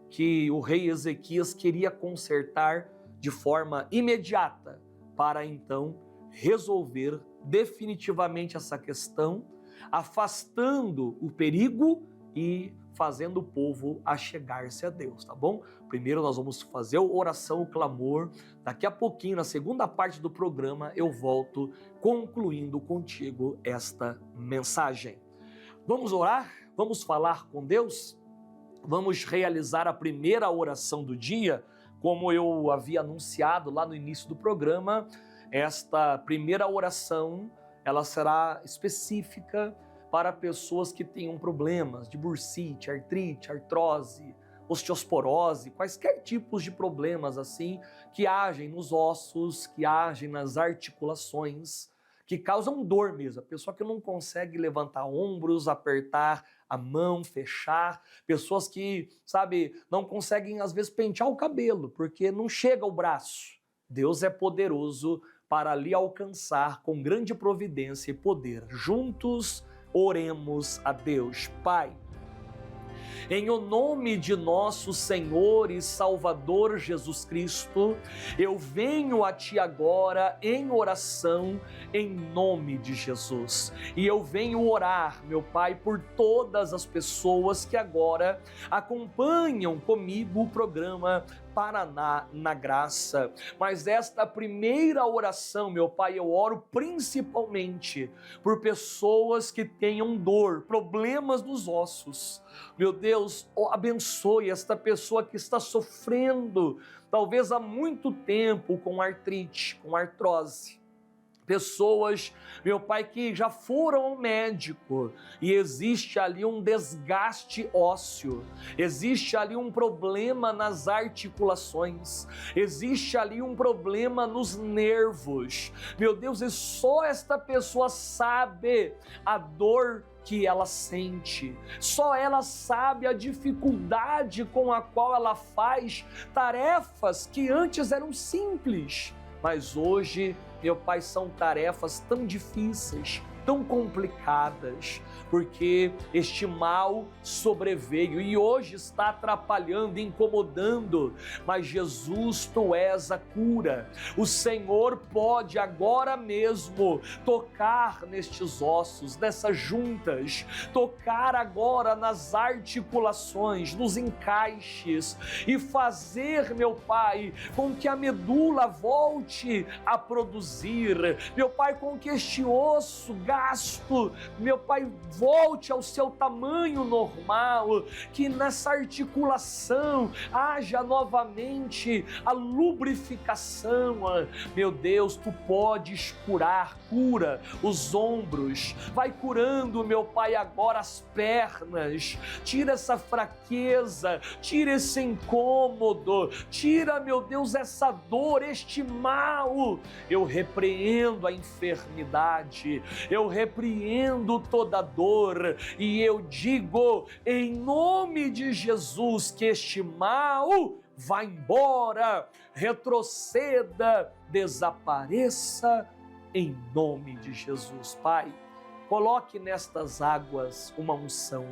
que o rei Ezequias queria consertar de forma imediata para então resolver definitivamente essa questão, afastando o perigo e fazendo o povo achegar-se a Deus, tá bom? Primeiro nós vamos fazer a oração, o clamor. Daqui a pouquinho, na segunda parte do programa, eu volto concluindo contigo esta mensagem. Vamos orar? Vamos falar com Deus? Vamos realizar a primeira oração do dia, como eu havia anunciado lá no início do programa. Esta primeira oração, ela será específica para pessoas que tenham problemas de bursite, artrite, artrose, osteoporose, quaisquer tipos de problemas assim que agem nos ossos, que agem nas articulações, que causam dor mesmo. A pessoa que não consegue levantar ombros, apertar a mão, fechar, pessoas que, não conseguem às vezes pentear o cabelo, porque não chega o braço. Deus é poderoso para lhe alcançar com grande providência e poder. Juntos, oremos a Deus. Pai, em o nome de nosso Senhor e Salvador Jesus Cristo, eu venho a Ti agora em oração em nome de Jesus. E eu venho orar, meu Pai, por todas as pessoas que agora acompanham comigo o programa Paraná na Graça. Mas esta primeira oração, meu Pai, eu oro principalmente por pessoas que tenham dor, problemas nos ossos. Meu Deus, abençoe esta pessoa que está sofrendo, talvez há muito tempo, com artrite, com artrose. Pessoas, meu Pai, que já foram ao médico e existe ali um desgaste ósseo, existe ali um problema nas articulações, existe ali um problema nos nervos. Meu Deus, e só esta pessoa sabe a dor que ela sente, só ela sabe a dificuldade com a qual ela faz tarefas que antes eram simples, mas hoje, meu Pai, são tarefas tão difíceis, tão complicadas, porque este mal sobreveio e hoje está atrapalhando, incomodando, mas Jesus, Tu és a cura. O Senhor pode agora mesmo tocar nestes ossos, nessas juntas, tocar agora nas articulações, nos encaixes e fazer, meu Pai, com que a medula volte a produzir, meu Pai, com que este osso gasto, meu Pai, volte ao seu tamanho normal, que nessa articulação haja novamente a lubrificação. Meu Deus, Tu podes curar, cura os ombros, vai curando, meu Pai, agora as pernas, tira essa fraqueza, tira esse incômodo, tira, meu Deus, essa dor, este mal. Eu repreendo a enfermidade, eu repreendo toda dor e eu digo em nome de Jesus que este mal vá embora, retroceda, desapareça em nome de Jesus. Pai, coloque nestas águas uma unção,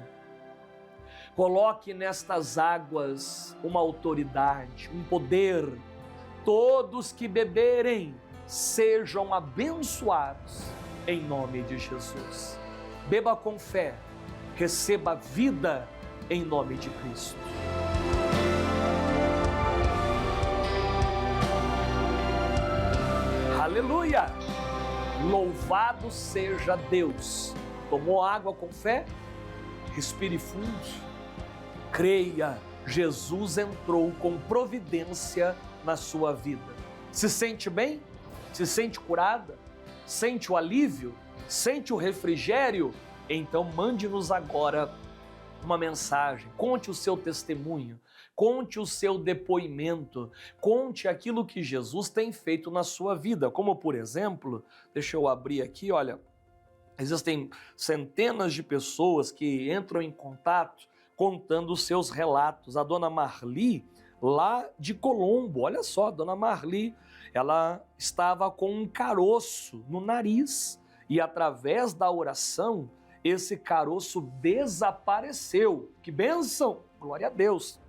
coloque nestas águas uma autoridade, um poder. Todos que beberem sejam abençoados em nome de Jesus. Beba com fé, receba vida em nome de Cristo. Aleluia! Louvado seja Deus. Tomou água com fé? Respire fundo. Creia, Jesus entrou com providência na sua vida. Se sente bem? Se sente curada? Sente o alívio? Sente o refrigério? Então mande-nos agora uma mensagem, conte o seu testemunho, conte o seu depoimento, conte aquilo que Jesus tem feito na sua vida, como por exemplo, deixa eu abrir aqui, olha, existem centenas de pessoas que entram em contato contando os seus relatos. A dona Marli, lá de Colombo, olha só, a dona Marli, ela estava com um caroço no nariz e através da oração, esse caroço desapareceu. Que bênção! Glória a Deus!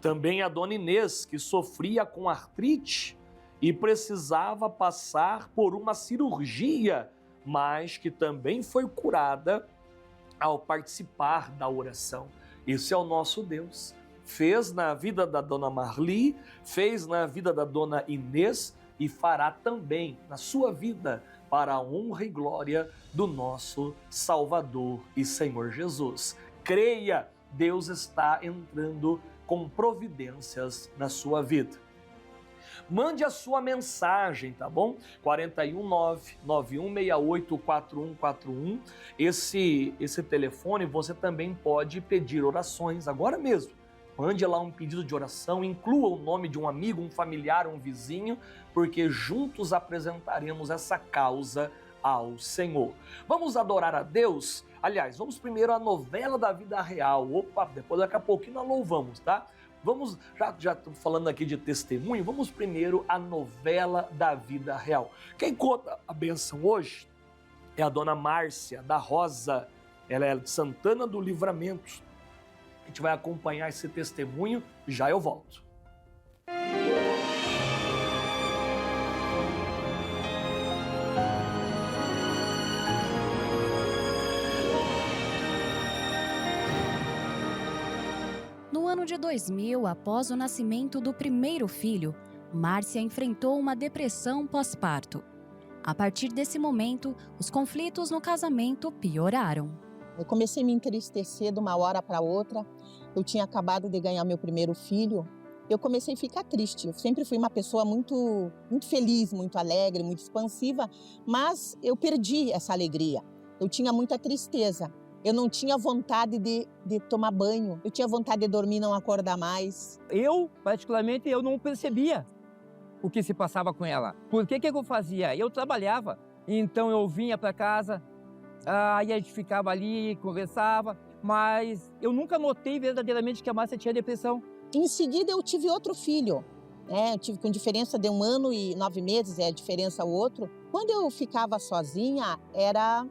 Também a dona Inês, que sofria com artrite e precisava passar por uma cirurgia, mas que também foi curada ao participar da oração. Esse é o nosso Deus. Fez na vida da dona Marli, fez na vida da dona Inês e fará também na sua vida, para a honra e glória do nosso Salvador e Senhor Jesus. Creia, Deus está entrando com providências na sua vida. Mande a sua mensagem, tá bom? 419-9168-4141. Esse telefone você também pode pedir orações agora mesmo. Mande lá um pedido de oração, inclua o nome de um amigo, um familiar, um vizinho, porque juntos apresentaremos essa causa ao Senhor. Vamos adorar a Deus? Aliás, vamos primeiro à novela da vida real. Opa, depois daqui a pouquinho nós louvamos, tá? Vamos, já estou falando aqui de testemunho, vamos primeiro à novela da vida real. Quem conta a bênção hoje é a dona Márcia da Rosa, ela é de Santana do Livramento. A gente vai acompanhar esse testemunho, já eu volto. No ano de 2000, após o nascimento do primeiro filho, Márcia enfrentou uma depressão pós-parto. A partir desse momento, os conflitos no casamento pioraram. Eu comecei a me entristecer de uma hora para outra. Eu tinha acabado de ganhar meu primeiro filho. Eu comecei a ficar triste. Eu sempre fui uma pessoa muito feliz, muito alegre, muito expansiva, mas eu perdi essa alegria. Eu tinha muita tristeza. Eu não tinha vontade de tomar banho. Eu tinha vontade de dormir e não acordar mais. Eu, particularmente, eu não percebia o que se passava com ela. Por que eu fazia? Eu trabalhava. Então eu vinha para casa, aí a gente ficava ali, conversava, mas eu nunca notei verdadeiramente que a Márcia tinha depressão. Em seguida eu tive outro filho, né? Eu tive com diferença de 1 ano e 9 meses, é a diferença o outro. Quando eu ficava sozinha, era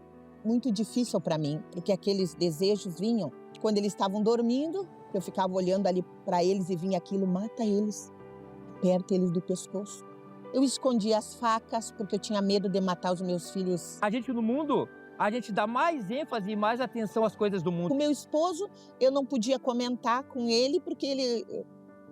muito difícil para mim, porque aqueles desejos vinham. Quando eles estavam dormindo, eu ficava olhando ali para eles e vinha aquilo, mata eles, aperta eles do pescoço. Eu escondia as facas porque eu tinha medo de matar os meus filhos. A gente no mundo, a gente dá mais ênfase e mais atenção às coisas do mundo. O meu esposo, eu não podia comentar com ele porque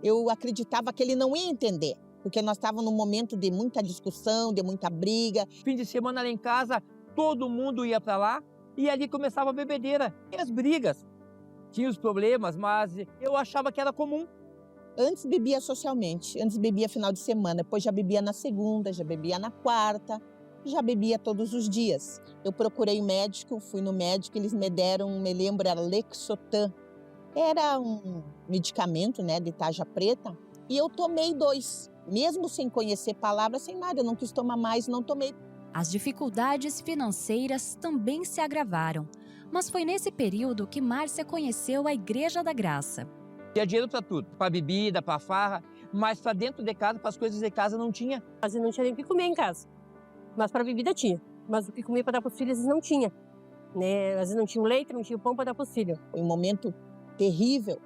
eu acreditava que ele não ia entender. Porque nós estávamos num momento de muita discussão, de muita briga. Fim de semana lá em casa, todo mundo ia para lá e ali começava a bebedeira e as brigas. Tinha os problemas, mas eu achava que era comum. Antes bebia socialmente, antes bebia final de semana, depois já bebia na segunda, já bebia na quarta, já bebia todos os dias. Eu procurei médico, fui no médico, eles me deram, me lembro, era Lexotan. Era um medicamento, né, de tarja preta, e eu tomei 2, mesmo sem conhecer palavras, sem nada, eu não quis tomar mais, não tomei. As dificuldades financeiras também se agravaram, mas foi nesse período que Márcia conheceu a Igreja da Graça. Tinha dinheiro para tudo, para bebida, para farra, mas para dentro de casa, para as coisas de casa não tinha. Às vezes não tinha nem o que comer em casa, mas para bebida tinha. Mas o que comer para dar para os filhos, às vezes não tinha. Né? Às vezes não tinha o leite, não tinha o pão para dar para os filhos. Foi um momento terrível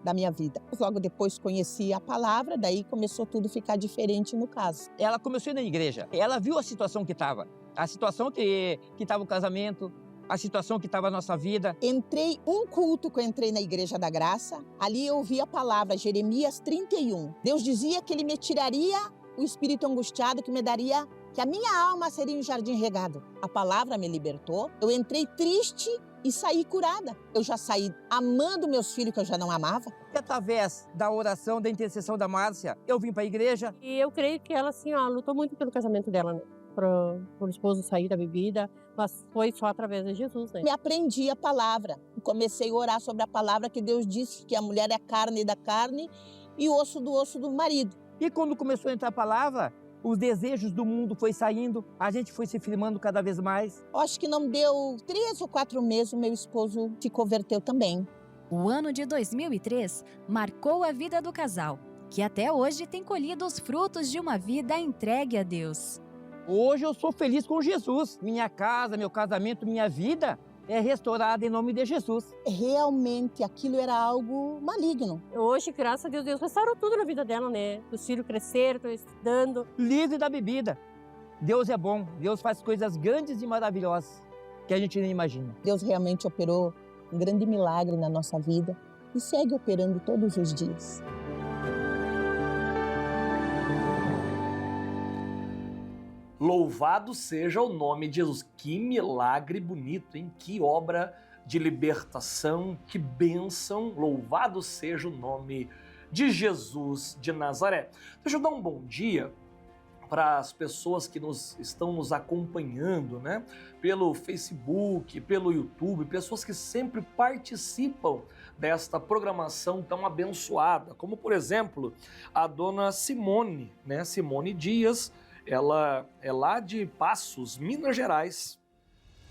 da minha vida. Logo depois conheci a palavra, daí começou tudo a ficar diferente no caso. Ela começou a ir na igreja, ela viu a situação que estava. A situação que estava o casamento, a situação que estava a nossa vida. Entrei, um culto que eu entrei na Igreja da Graça, ali eu ouvi a palavra, Jeremias 31. Deus dizia que Ele me tiraria o espírito angustiado, que me daria que a minha alma seria um jardim regado. A palavra me libertou, eu entrei triste e saí curada. Eu já saí amando meus filhos que eu já não amava. E através da oração, da intercessão da Márcia, eu vim para a igreja. E eu creio que ela, assim, ó, lutou muito pelo casamento dela, né? Para o esposo sair da bebida, mas foi só através de Jesus, né? Me aprendi a palavra. Comecei a orar sobre a palavra que Deus disse que a mulher é carne da carne e osso do marido. E quando começou a entrar a palavra, os desejos do mundo foi saindo, a gente foi se firmando cada vez mais. Acho que não deu 3 ou 4 meses, o meu esposo se converteu também. O ano de 2003 marcou a vida do casal, que até hoje tem colhido os frutos de uma vida entregue a Deus. Hoje eu sou feliz com Jesus. Minha casa, meu casamento, minha vida é restaurada em nome de Jesus. Realmente, aquilo era algo maligno. Hoje, graças a Deus, Deus restaurou tudo na vida dela, né? Os filhos cresceram, estão estudando. Livre da bebida. Deus é bom. Deus faz coisas grandes e maravilhosas que a gente nem imagina. Deus realmente operou um grande milagre na nossa vida e segue operando todos os dias. Louvado seja o nome de Jesus. Que milagre bonito, hein? Que obra de libertação, que bênção. Louvado seja o nome de Jesus de Nazaré. Deixa eu dar um bom dia para as pessoas que estão nos acompanhando, né? Pelo Facebook, pelo YouTube, pessoas que sempre participam desta programação tão abençoada, como por exemplo, a dona Simone, né? Simone Dias. Ela é lá de Passos, Minas Gerais,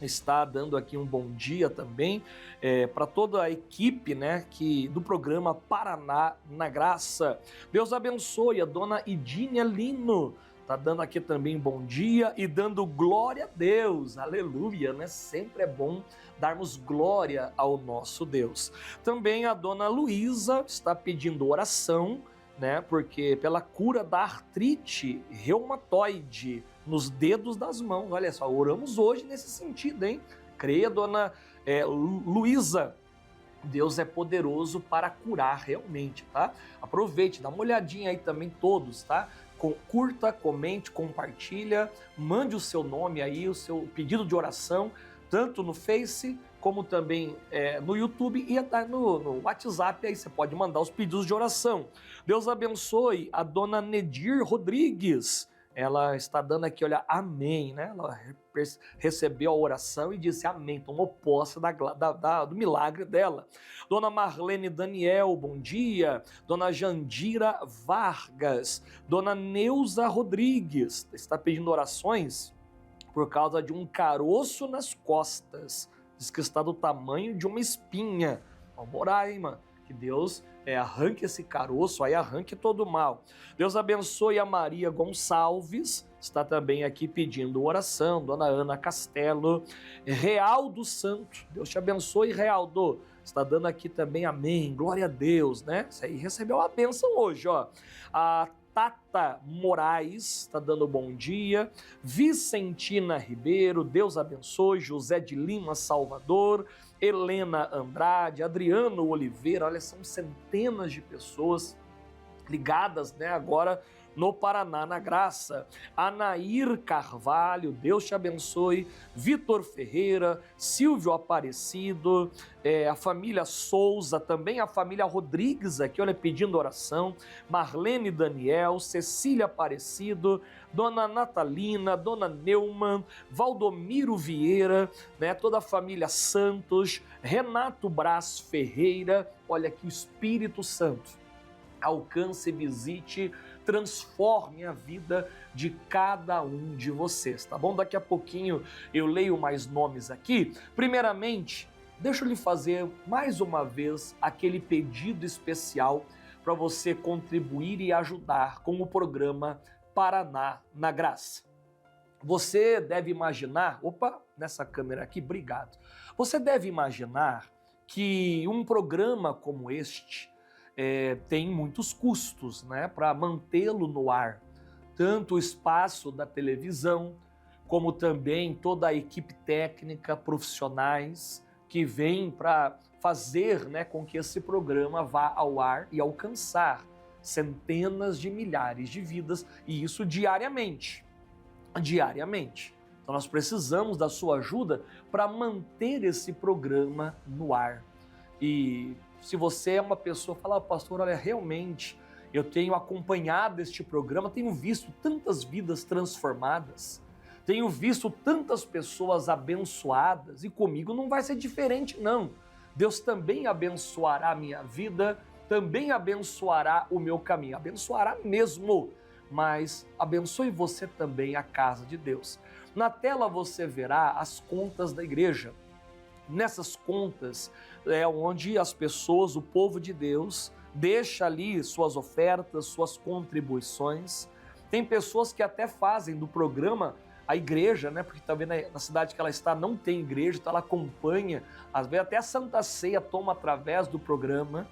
está dando aqui um bom dia também para toda a equipe, né, do programa Paraná na Graça. Deus abençoe a dona Idínia Lino, está dando aqui também um bom dia e dando glória a Deus, aleluia, né? Sempre é bom darmos glória ao nosso Deus. Também a dona Luísa está pedindo oração, né? Porque pela cura da artrite reumatoide nos dedos das mãos. Olha só, oramos hoje nesse sentido, hein? Creia, dona Luísa. Deus é poderoso para curar realmente, tá? Aproveite, dá uma olhadinha aí também todos, tá? Curta, comente, compartilha, mande o seu nome aí, o seu pedido de oração, tanto no Face como também no YouTube e até no WhatsApp, aí você pode mandar os pedidos de oração. Deus abençoe a dona Nedir Rodrigues, ela está dando aqui, olha, amém, né? Ela recebeu a oração e disse amém, tomou posse do milagre dela. Dona Marlene Daniel, bom dia. Dona Jandira Vargas, dona Neuza Rodrigues, está pedindo orações por causa de um caroço nas costas. Diz que está do tamanho de uma espinha. Vamos orar, hein, mano? Que Deus arranque esse caroço, aí arranque todo o mal. Deus abençoe a Maria Gonçalves, está também aqui pedindo oração. Dona Ana Castelo, Realdo Santo, Deus te abençoe, Realdo. Está dando aqui também amém, glória a Deus, né? Isso aí recebeu a bênção hoje, ó. A Tata Moraes está dando bom dia. Vicentina Ribeiro, Deus abençoe. José de Lima Salvador, Helena Andrade, Adriano Oliveira, olha, são centenas de pessoas ligadas, né, agora no Paraná na Graça. Anair Carvalho, Deus te abençoe. Vitor Ferreira, Silvio Aparecido, a família Souza, também a família Rodrigues aqui, olha, pedindo oração. Marlene Daniel, Cecília Aparecido, Dona Natalina, Dona Neumann, Valdomiro Vieira, né, toda a família Santos, Renato Braz Ferreira, olha que o Espírito Santo alcance, visite, transforme a vida de cada um de vocês, tá bom? Daqui a pouquinho eu leio mais nomes aqui. Primeiramente, deixa eu lhe fazer mais uma vez aquele pedido especial para você contribuir e ajudar com o programa Paraná na Graça. Você deve imaginar, nessa câmera aqui, obrigado. Você deve imaginar que um programa como este tem muitos custos, né, para mantê-lo no ar. Tanto o espaço da televisão, como também toda a equipe técnica, profissionais que vêm para fazer, né, com que esse programa vá ao ar e alcançar centenas de milhares de vidas, e isso diariamente. diariamente. Então nós precisamos da sua ajuda para manter esse programa no ar. E se você é uma pessoa que fala, pastor, olha, realmente eu tenho acompanhado este programa, tenho visto tantas vidas transformadas, tenho visto tantas pessoas abençoadas e comigo não vai ser diferente não. Deus também abençoará a minha vida, também abençoará o meu caminho, abençoará mesmo, mas abençoe você também a casa de Deus. Na tela você verá as contas da igreja. Nessas contas é onde as pessoas, o povo de Deus, deixa ali suas ofertas, suas contribuições. Tem pessoas que até fazem do programa a igreja, né? Porque também na cidade que ela está não tem igreja, então ela acompanha, às vezes até a Santa Ceia toma através do programa,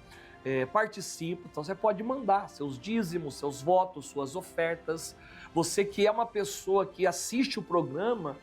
participa, então você pode mandar seus dízimos, seus votos, suas ofertas. Você que é uma pessoa que assiste o programa,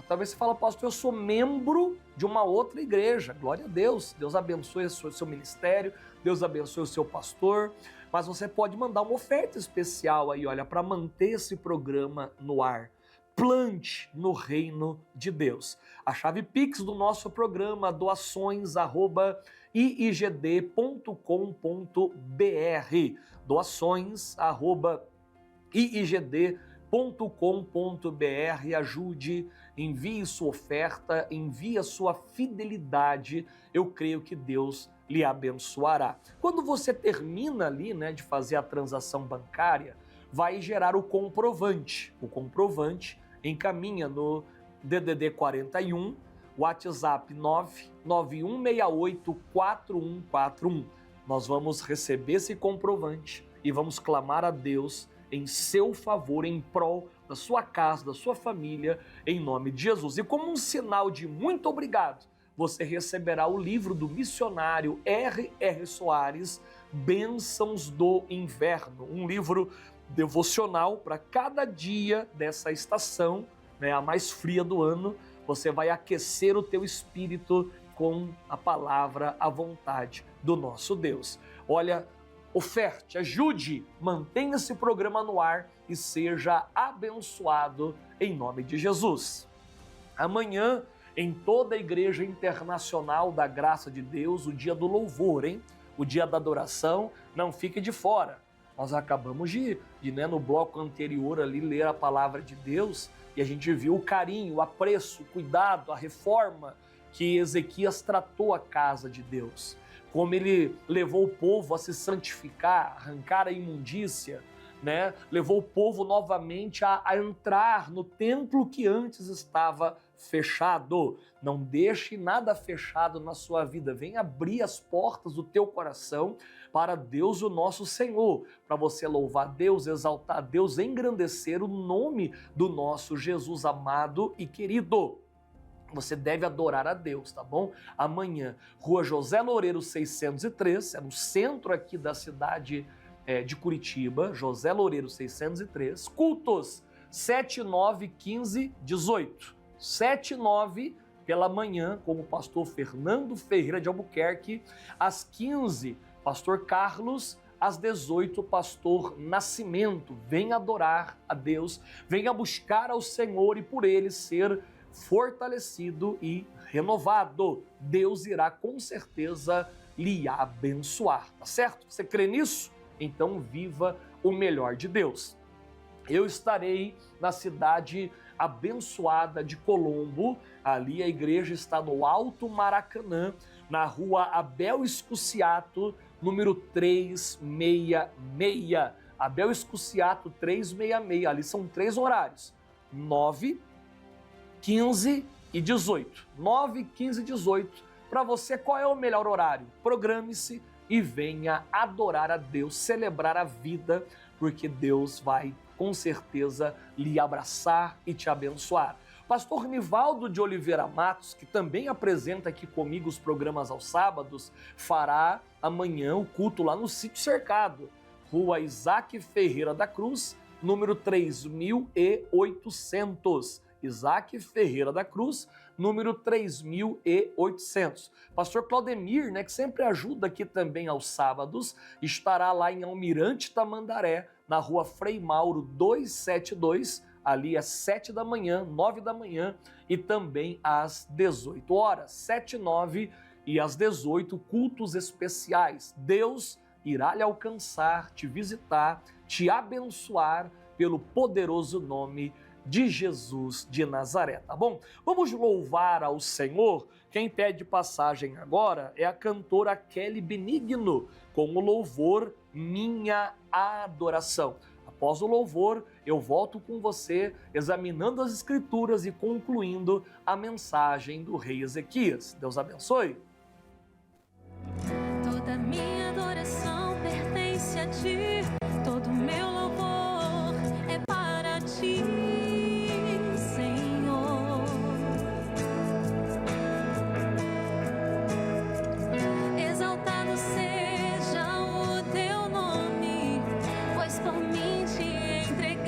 talvez você fale, pastor, eu sou membro de uma outra igreja, glória a Deus, Deus abençoe o seu ministério, Deus abençoe o seu pastor, mas você pode mandar uma oferta especial aí, olha, para manter esse programa no ar. Plante no reino de Deus. A chave Pix do nosso programa, doações@iigd.com.br, doações@iigd.com.br, ajude, envie sua oferta, envie a sua fidelidade, eu creio que Deus lhe abençoará. Quando você termina ali, né, de fazer a transação bancária, vai gerar o comprovante. O comprovante encaminha no DDD 41, WhatsApp 991684141. Nós vamos receber esse comprovante e vamos clamar a Deus em seu favor, em prol da sua casa, da sua família, em nome de Jesus. E como um sinal de muito obrigado, você receberá o livro do missionário R.R. Soares, Bênçãos do Inverno, um livro devocional para cada dia dessa estação, né, a mais fria do ano. Você vai aquecer o teu espírito com a palavra, a vontade do nosso Deus. Olha, oferte, ajude, mantenha esse programa no ar e seja abençoado em nome de Jesus. Amanhã, em toda a Igreja Internacional da Graça de Deus, o dia do louvor, hein? O dia da adoração, não fique de fora. Nós acabamos de no bloco anterior ali, ler a palavra de Deus e a gente viu o carinho, o apreço, o cuidado, a reforma que Ezequias tratou a casa de Deus. Como ele levou o povo a se santificar, arrancar a imundícia, né? Levou o povo novamente a entrar no templo que antes estava fechado. Não deixe nada fechado na sua vida. Vem abrir as portas do teu coração para Deus, o nosso Senhor, para você louvar Deus, exaltar Deus, engrandecer o nome do nosso Jesus amado e querido. Você deve adorar a Deus, tá bom? Amanhã, Rua José Loureiro 603, é no centro aqui da cidade de Curitiba, José Loureiro 603, cultos 7, 9, 15, 18. 7 e 9 pela manhã, com o pastor Fernando Ferreira de Albuquerque, às 15, pastor Carlos, às 18, pastor Nascimento. Venha adorar a Deus, venha buscar ao Senhor e por ele ser fortalecido e renovado. Deus irá com certeza lhe abençoar, tá certo? Você crê nisso? Então viva o melhor de Deus. Eu estarei na cidade abençoada de Colombo, ali a igreja está no Alto Maracanã, na rua Abel Escuciato, número 366. Abel Escuciato 366, ali são 3 horários, 9, 15 e 18. 9, 15 e 18. Para você, qual é o melhor horário? Programe-se e venha adorar a Deus, celebrar a vida, porque Deus vai com certeza lhe abraçar e te abençoar. Pastor Nivaldo de Oliveira Matos, que também apresenta aqui comigo os programas aos sábados, fará amanhã o culto lá no Sítio Cercado, Rua Isaac Ferreira da Cruz, número 3800. Isaac Ferreira da Cruz, número 3800. Pastor Claudemir, né, que sempre ajuda aqui também aos sábados, estará lá em Almirante Tamandaré, na rua Frei Mauro 272, ali às 7 da manhã, 9 da manhã e também às 18 horas. 7, 9 e às 18, cultos especiais. Deus irá lhe alcançar, te visitar, te abençoar pelo poderoso nome de Jesus de Nazaré, tá bom? Vamos louvar ao Senhor. Quem pede passagem agora é a cantora Kelly Benigno, com o louvor Minha Adoração. Após o louvor, eu volto com você, examinando as Escrituras e concluindo a mensagem do rei Ezequias. Deus abençoe. Toda minha adoração pertence a ti, todo meu louvor é para ti, Senhor. Exaltado seja o teu nome, pois por mim te entregaste.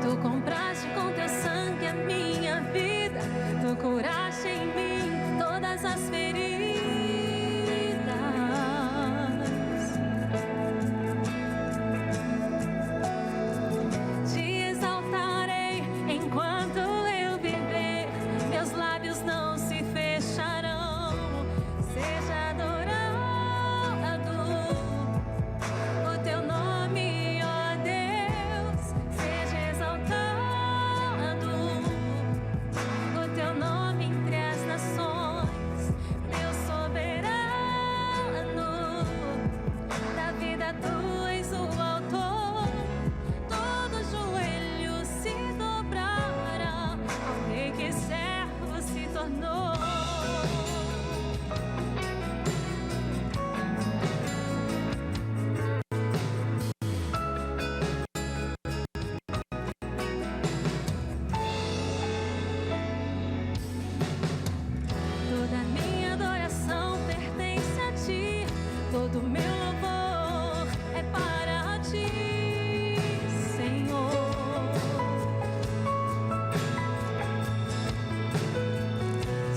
Tu compraste com teu sangue a minha vida, tu curaste em mim todas as feridas. Te exaltarei enquanto eu viver, meus lábios não se fecharão. Seja adorado o teu nome, ó Deus, seja exaltado o teu nome entre as nações, Deus soberano, da vida tu és o autor, todo joelho se dobrará ao rei que servo se tornou. Toda minha adoração pertence a ti, todo meu louvor é para ti, Senhor.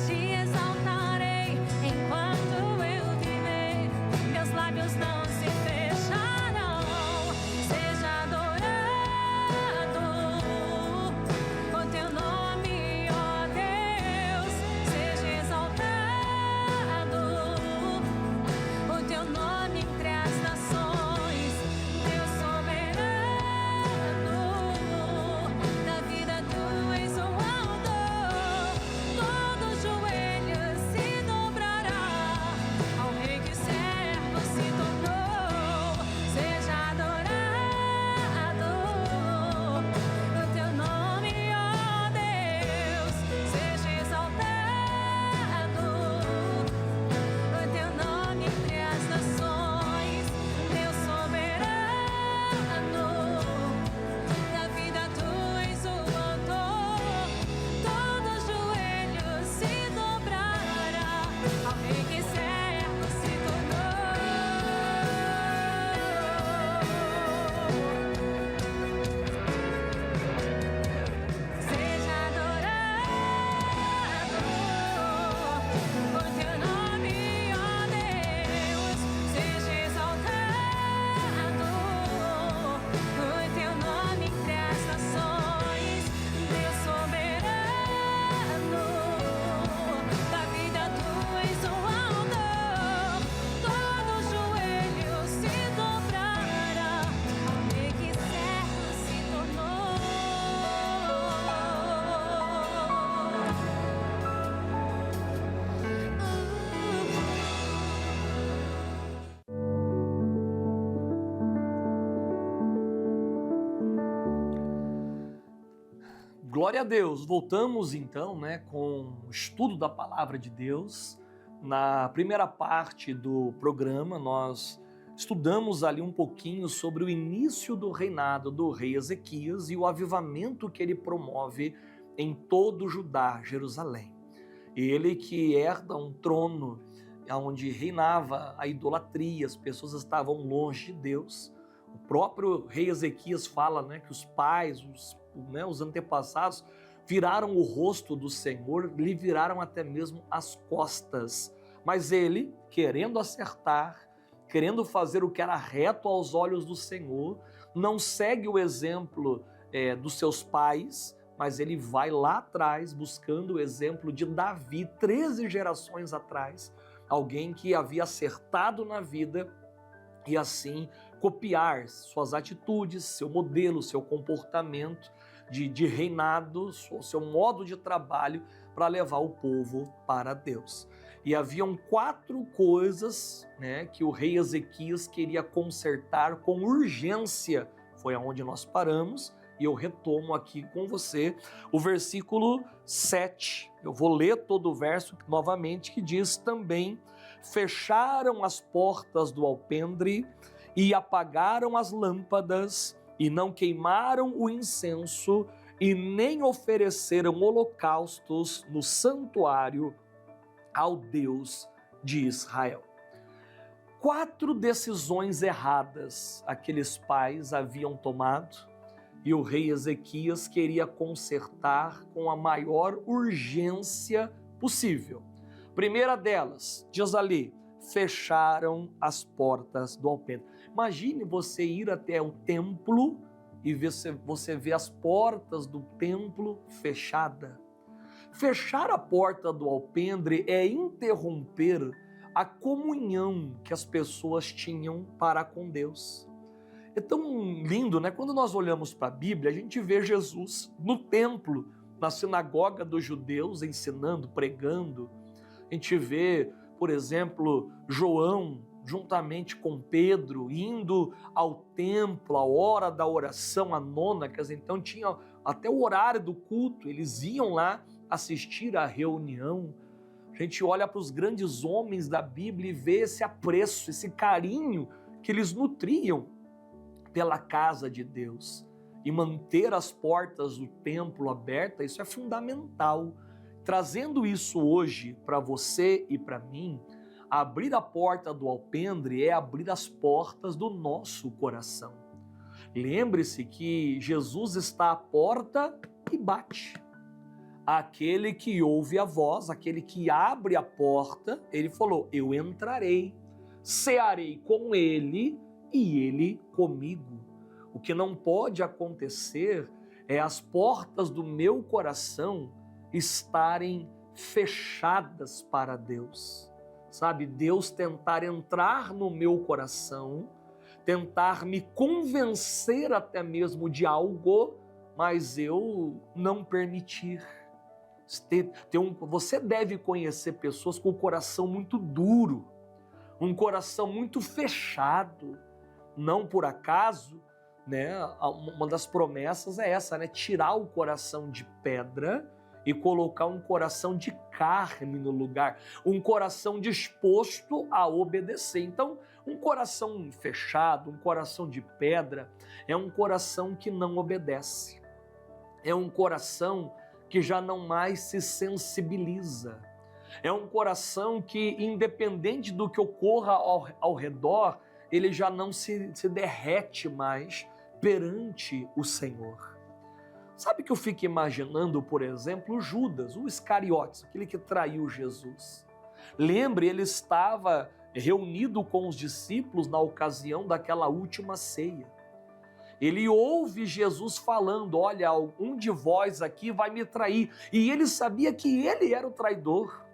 Te exaltarei enquanto eu viver, meus lábios não se fecharão. Seja adorado o teu nome, ó Deus, seja exaltado o teu nome entre as nações, Deus soberano, da vida tu és o autor, todo joelho se dobrará ao rei que servo se tornou. Seja adorado o teu nome, ó Deus, seja exaltado o teu nome entre as nações, Deus soberano, da vida tu és o autor, todo joelho se dobrará ao rei que servo se tornou. Seja adorado o teu nome, ó Deus, seja exaltado o teu nome entre as nações, Deus soberano, da vida tu és o autor, todo joelho se dobrará ao rei que servo se tornou. Glória a Deus. Voltamos então, com o estudo da palavra de Deus. Na primeira parte do programa, nós estudamos ali um pouquinho sobre o início do reinado do rei Ezequias e o avivamento que ele promove em todo Judá, Jerusalém. Ele que herda um trono onde reinava a idolatria, as pessoas estavam longe de Deus. O próprio rei Ezequias fala que os pais, os antepassados, viraram o rosto do Senhor, lhe viraram até mesmo as costas. Mas ele, querendo acertar, querendo fazer o que era reto aos olhos do Senhor, não segue o exemplo dos seus pais, mas ele vai lá atrás buscando o exemplo de Davi, 13 gerações atrás, alguém que havia acertado na vida e assim copiar suas atitudes, seu modelo, seu comportamento de reinado, seu modo de trabalho para levar o povo para Deus. E haviam 4 coisas, né, que o rei Ezequias queria consertar com urgência. Foi aonde nós paramos e eu retomo aqui com você o versículo 7. Eu vou ler todo o verso novamente, que diz: também fecharam as portas do alpendre e apagaram as lâmpadas e não queimaram o incenso e nem ofereceram holocaustos no santuário ao Deus de Israel. 4 decisões erradas aqueles pais haviam tomado e o rei Ezequias queria consertar com a maior urgência possível. Primeira delas, diz ali, fecharam as portas do alpendre. Imagine você ir até o templo e você vê as portas do templo fechadas. Fechar a porta do alpendre é interromper a comunhão que as pessoas tinham para com Deus. É tão lindo, né? Quando nós olhamos para a Bíblia, a gente vê Jesus no templo, na sinagoga dos judeus, ensinando, pregando. A gente vê, por exemplo, João, juntamente com Pedro, indo ao templo, a hora da oração, a nona, quer dizer, então tinha até o horário do culto, eles iam lá assistir à reunião. A gente olha para os grandes homens da Bíblia e vê esse apreço, esse carinho que eles nutriam pela casa de Deus. E manter as portas do templo abertas, isso é fundamental. Trazendo isso hoje para você e para mim, abrir a porta do alpendre é abrir as portas do nosso coração. Lembre-se que Jesus está à porta e bate. Aquele que ouve a voz, aquele que abre a porta, ele falou: eu entrarei, cearei com ele e ele comigo. O que não pode acontecer é as portas do meu coração estarem fechadas para Deus. Sabe, Deus tentar entrar no meu coração, tentar me convencer até mesmo de algo, mas eu não permitir. Você deve conhecer pessoas com o coração muito duro, um coração muito fechado. Não por acaso, né, uma das promessas é essa, né, tirar o coração de pedra e colocar um coração de carne no lugar, um coração disposto a obedecer. Então, um coração fechado, um coração de pedra, é um coração que não obedece. É um coração que já não mais se sensibiliza. É um coração que, independente do que ocorra ao redor, ele já não se derrete mais perante o Senhor. Sabe que eu fico imaginando, por exemplo, Judas, o Iscariotes, aquele que traiu Jesus. Lembre, ele estava reunido com os discípulos na ocasião daquela última ceia. Ele ouve Jesus falando: olha, um de vós aqui vai me trair. E ele sabia que ele era o traidor.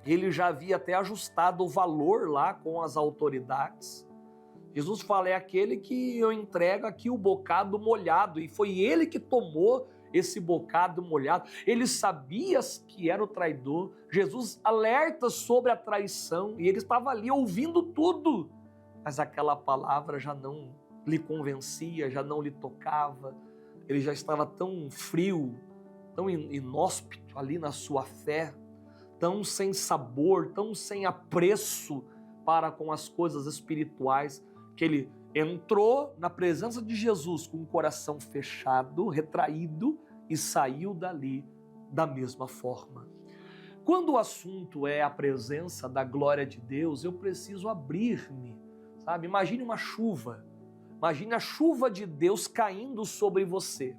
Ele já havia até ajustado o valor lá com as autoridades. Jesus fala: é aquele que eu entrego aqui o bocado molhado. E foi ele que tomou esse bocado molhado. Ele sabia que era o traidor. Jesus alerta sobre a traição e ele estava ali ouvindo tudo. Mas aquela palavra já não lhe convencia, já não lhe tocava. Ele já estava tão frio, tão inóspito ali na sua fé, tão sem sabor, tão sem apreço para com as coisas espirituais, que ele entrou na presença de Jesus com o coração fechado, retraído, e saiu dali da mesma forma. Quando o assunto é a presença da glória de Deus, eu preciso abrir-me, sabe? Imagine uma chuva. Imagine a chuva de Deus caindo sobre você.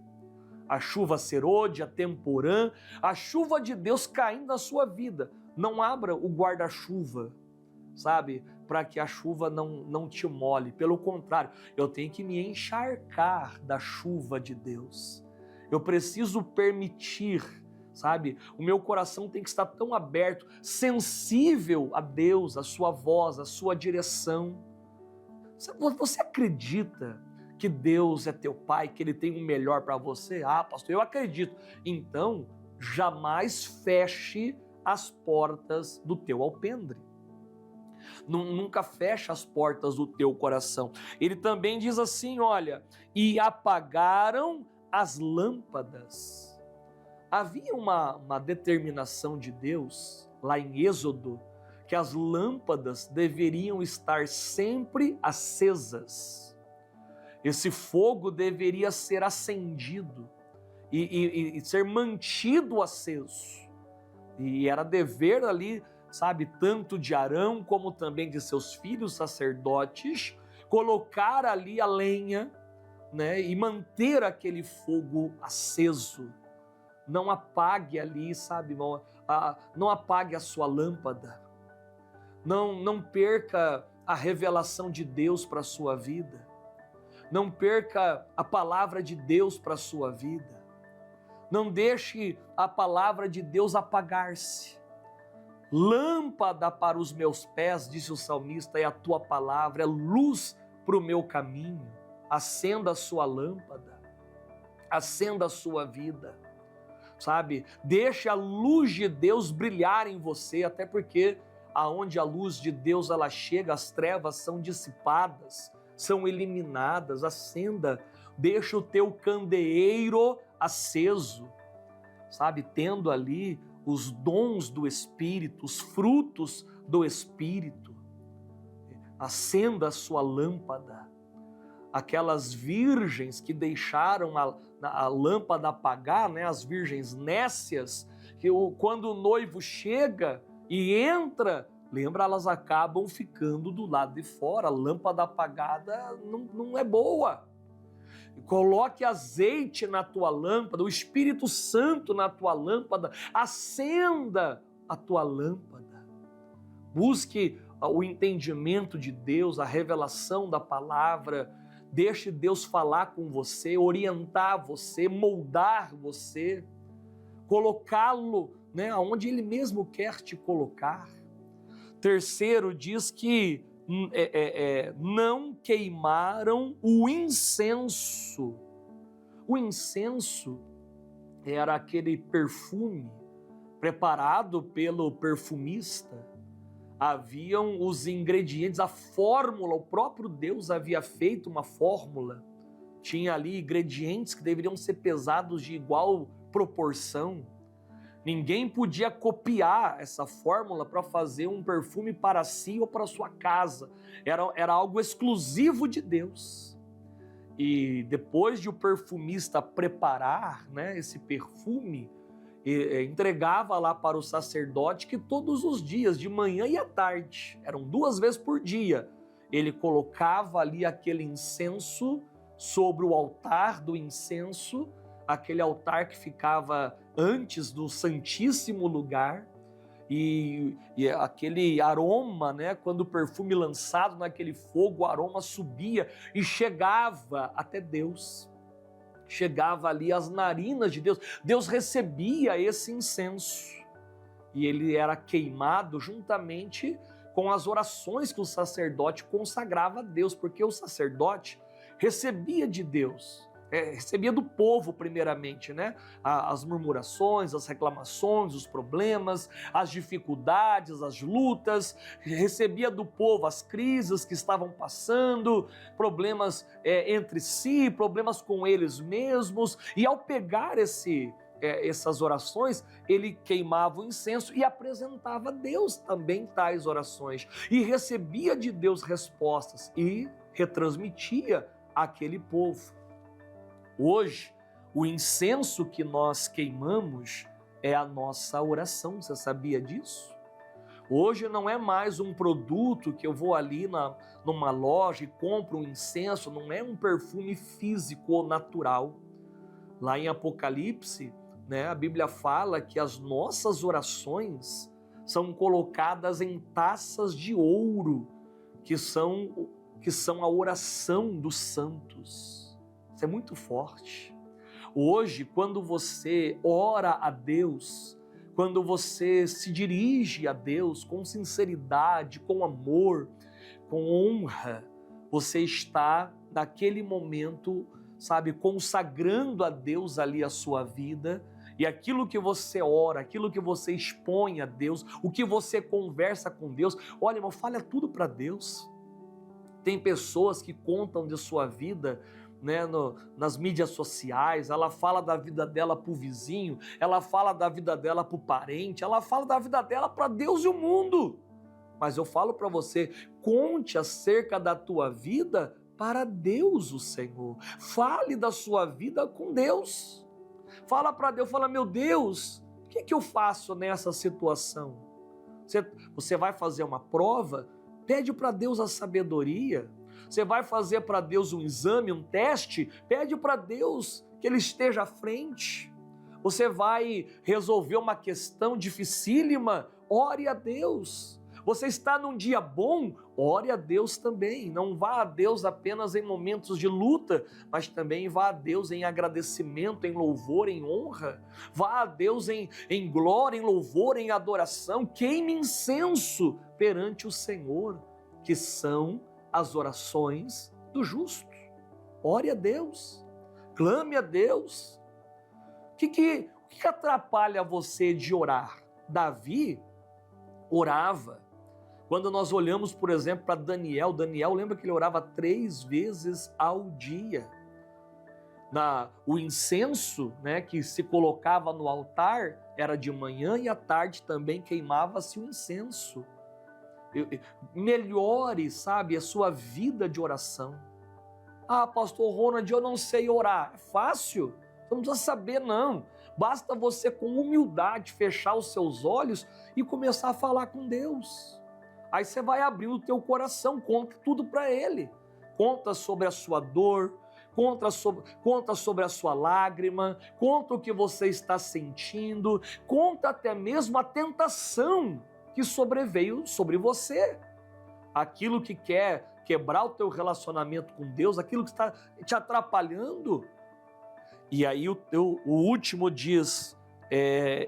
A chuva serôdia, temporã, a chuva de Deus caindo na sua vida. Não abra o guarda-chuva, sabe, para que a chuva não te molhe. Pelo contrário, eu tenho que me encharcar da chuva de Deus. Eu preciso permitir, sabe, o meu coração tem que estar tão aberto, sensível a Deus, a sua voz, a sua direção. Você acredita que Deus é teu pai, que Ele tem o melhor para você? Ah, pastor, eu acredito. Então, jamais feche as portas do teu alpendre. Nunca feche as portas do teu coração. Ele também diz assim, olha, e apagaram as lâmpadas. Havia uma determinação de Deus, lá em Êxodo, que as lâmpadas deveriam estar sempre acesas. Esse fogo deveria ser acendido e ser mantido aceso. E era dever ali, sabe, tanto de Arão como também de seus filhos sacerdotes, colocar ali a lenha, né, e manter aquele fogo aceso. Não apague ali, sabe, não apague a sua lâmpada. Não perca a revelação de Deus para a sua vida. Não perca a palavra de Deus para a sua vida. Não deixe a palavra de Deus apagar-se. Lâmpada para os meus pés, disse o salmista, é a tua palavra, é luz para o meu caminho. Acenda a sua lâmpada, acenda a sua vida, sabe? Deixe a luz de Deus brilhar em você, até porque aonde a luz de Deus ela chega, as trevas são dissipadas, são eliminadas. Acenda, deixa o teu candeeiro aceso, sabe? Tendo ali os dons do Espírito, os frutos do Espírito. Acenda a sua lâmpada. Aquelas virgens que deixaram a lâmpada apagar, né? As virgens nécias, que quando o noivo chega e entra, lembra, elas acabam ficando do lado de fora. A lâmpada apagada não é boa. Coloque azeite na tua lâmpada, o Espírito Santo na tua lâmpada, acenda a tua lâmpada. Busque o entendimento de Deus, a revelação da palavra. Deixe Deus falar com você, orientar você, moldar você, colocá-lo, né, aonde Ele mesmo quer te colocar. Terceiro, diz que não queimaram o incenso. O incenso era aquele perfume preparado pelo perfumista. Haviam os ingredientes, a fórmula, o próprio Deus havia feito uma fórmula. Tinha ali ingredientes que deveriam ser pesados de igual proporção. Ninguém podia copiar essa fórmula para fazer um perfume para si ou para sua casa. Era algo exclusivo de Deus. E depois de o perfumista preparar, né, esse perfume, entregava lá para o sacerdote, que todos os dias, de manhã e à tarde, eram 2 vezes por dia, ele colocava ali aquele incenso sobre o altar do incenso, aquele altar que ficava antes do Santíssimo Lugar, e aquele aroma, né, quando o perfume lançado naquele fogo, o aroma subia e chegava até Deus, chegava ali às narinas de Deus. Deus recebia esse incenso e ele era queimado juntamente com as orações que o sacerdote consagrava a Deus, porque o sacerdote recebia de Deus, recebia do povo primeiramente, né? As murmurações, as reclamações, os problemas, as dificuldades, as lutas, recebia do povo as crises que estavam passando, problemas entre si, problemas com eles mesmos, e ao pegar essas orações, ele queimava o incenso e apresentava a Deus também tais orações, e recebia de Deus respostas e retransmitia àquele povo. Hoje, o incenso que nós queimamos é a nossa oração. Você sabia disso? Hoje não é mais um produto que eu vou ali numa loja e compro um incenso, não é um perfume físico ou natural. Lá em Apocalipse, né, a Bíblia fala que as nossas orações são colocadas em taças de ouro, que são a oração dos santos. Isso é muito forte. Hoje, quando você ora a Deus, quando você se dirige a Deus com sinceridade, com amor, com honra, você está naquele momento, sabe, consagrando a Deus ali a sua vida, e aquilo que você ora, aquilo que você expõe a Deus, o que você conversa com Deus, olha, irmão, fala tudo para Deus. Tem pessoas que contam de sua vida, né, nas mídias sociais, ela fala da vida dela para o vizinho, ela fala da vida dela para o parente, ela fala da vida dela para Deus e o mundo. Mas eu falo para você, conte acerca da tua vida para Deus, o Senhor. Fale da sua vida com Deus. Fala para Deus, fala, meu Deus, o que eu faço nessa situação? Você vai fazer uma prova? Pede para Deus a sabedoria. Você vai fazer para Deus um exame, um teste? Pede para Deus que Ele esteja à frente. Você vai resolver uma questão dificílima? Ore a Deus. Você está num dia bom? Ore a Deus também. Não vá a Deus apenas em momentos de luta, mas também vá a Deus em agradecimento, em louvor, em honra. Vá a Deus em glória, em louvor, em adoração. Queime incenso perante o Senhor, que são as orações do justo. Ore a Deus. Clame a Deus. O que atrapalha você de orar? Davi orava. Quando nós olhamos, por exemplo, para Daniel, lembra que ele orava 3 vezes ao dia. O incenso, né, que se colocava no altar era de manhã e à tarde também queimava-se o incenso. Melhore, sabe, a sua vida de oração. Ah, pastor Ronald, eu não sei orar. É fácil, você não precisa saber não. Basta você com humildade fechar os seus olhos e começar a falar com Deus. Aí você vai abrir o teu coração, conta tudo para Ele. Conta sobre a sua dor, conta sobre a sua lágrima, conta o que você está sentindo, conta até mesmo a tentação que sobreveio sobre você. Aquilo que quer quebrar o teu relacionamento com Deus, aquilo que está te atrapalhando. E aí o último diz,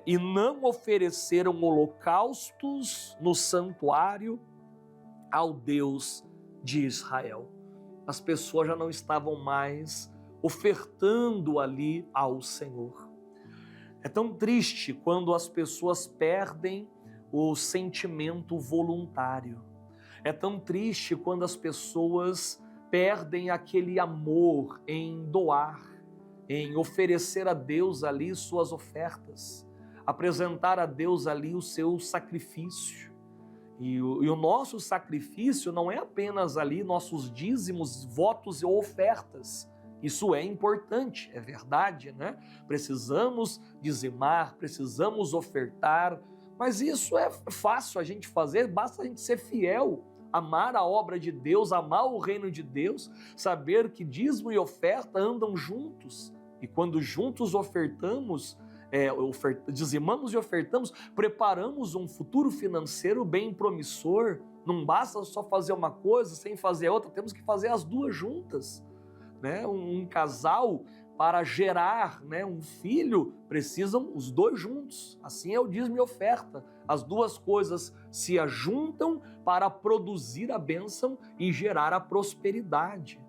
e não ofereceram holocaustos no santuário ao Deus de Israel. As pessoas já não estavam mais ofertando ali ao Senhor. É tão triste quando as pessoas perdem o sentimento voluntário. É tão triste quando as pessoas perdem aquele amor em doar, em oferecer a Deus ali suas ofertas, apresentar a Deus ali o seu sacrifício. E o nosso sacrifício não é apenas ali nossos dízimos, votos ou ofertas. Isso é importante, é verdade, né? Precisamos dizimar, precisamos ofertar, mas isso é fácil a gente fazer, basta a gente ser fiel, amar a obra de Deus, amar o reino de Deus, saber que dízimo e oferta andam juntos. E quando juntos dizimamos e ofertamos, preparamos um futuro financeiro bem promissor. Não basta só fazer uma coisa sem fazer outra, temos que fazer as duas juntas. Né? Um casal, para gerar, né, um filho, precisam os dois juntos. Assim é o dízimo e oferta. As duas coisas se ajuntam para produzir a bênção e gerar a prosperidade.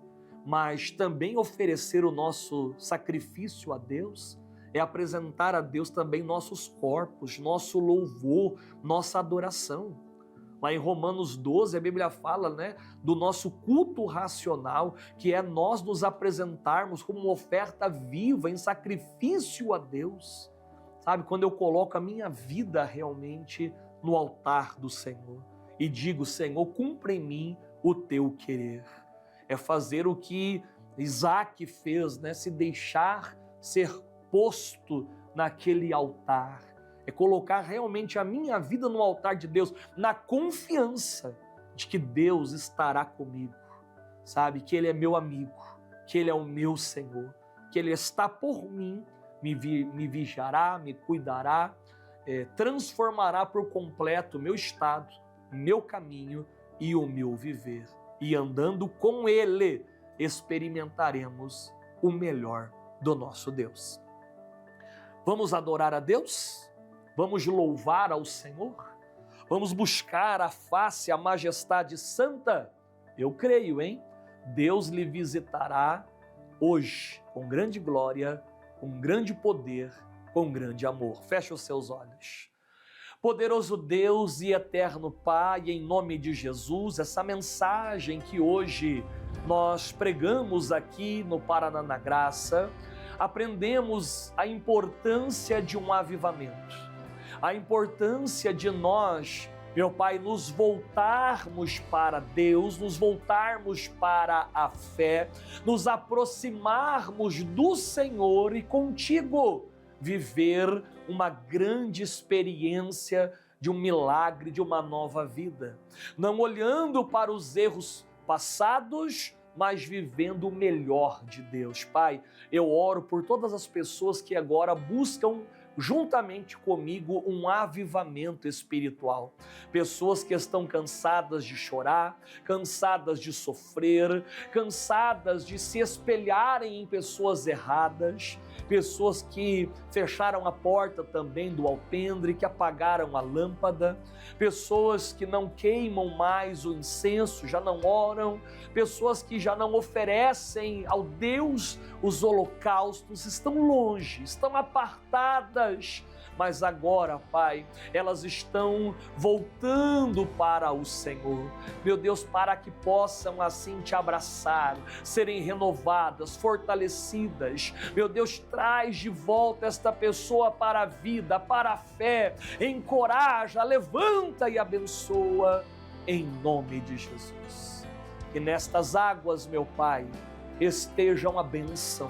Mas também oferecer o nosso sacrifício a Deus é apresentar a Deus também nossos corpos, nosso louvor, nossa adoração. Lá em Romanos 12, a Bíblia fala, né, do nosso culto racional, que é nós nos apresentarmos como uma oferta viva, em sacrifício a Deus. Sabe, quando eu coloco a minha vida realmente no altar do Senhor e digo, Senhor, cumpra em mim o teu querer. É fazer o que Isaac fez, né? Se deixar ser posto naquele altar. É colocar realmente a minha vida no altar de Deus, na confiança de que Deus estará comigo. Sabe, que Ele é meu amigo, que Ele é o meu Senhor, que Ele está por mim, me vigiará, me cuidará, transformará por completo o meu estado, meu caminho e o meu viver. E andando com Ele, experimentaremos o melhor do nosso Deus. Vamos adorar a Deus? Vamos louvar ao Senhor? Vamos buscar a face, a majestade santa? Eu creio, hein? Deus lhe visitará hoje com grande glória, com grande poder, com grande amor. Feche os seus olhos. Poderoso Deus e eterno Pai, em nome de Jesus, essa mensagem que hoje nós pregamos aqui no Paraná na Graça, aprendemos a importância de um avivamento, a importância de nós, meu Pai, nos voltarmos para Deus, nos voltarmos para a fé, nos aproximarmos do Senhor e contigo viver uma grande experiência de um milagre, de uma nova vida. Não olhando para os erros passados, mas vivendo o melhor de Deus. Pai, eu oro por todas as pessoas que agora buscam juntamente comigo um avivamento espiritual. Pessoas que estão cansadas de chorar, cansadas de sofrer, cansadas de se espelharem em pessoas erradas, pessoas que fecharam a porta também do alpendre, que apagaram a lâmpada, pessoas que não queimam mais o incenso, já não oram, pessoas que já não oferecem ao Deus os holocaustos, estão longe, estão apartadas, mas agora, Pai, elas estão voltando para o Senhor. Meu Deus, para que possam assim te abraçar, serem renovadas, fortalecidas. Meu Deus, traz de volta esta pessoa para a vida, para a fé, encoraja, levanta e abençoa, em nome de Jesus. Que nestas águas, meu Pai, estejam a bênção,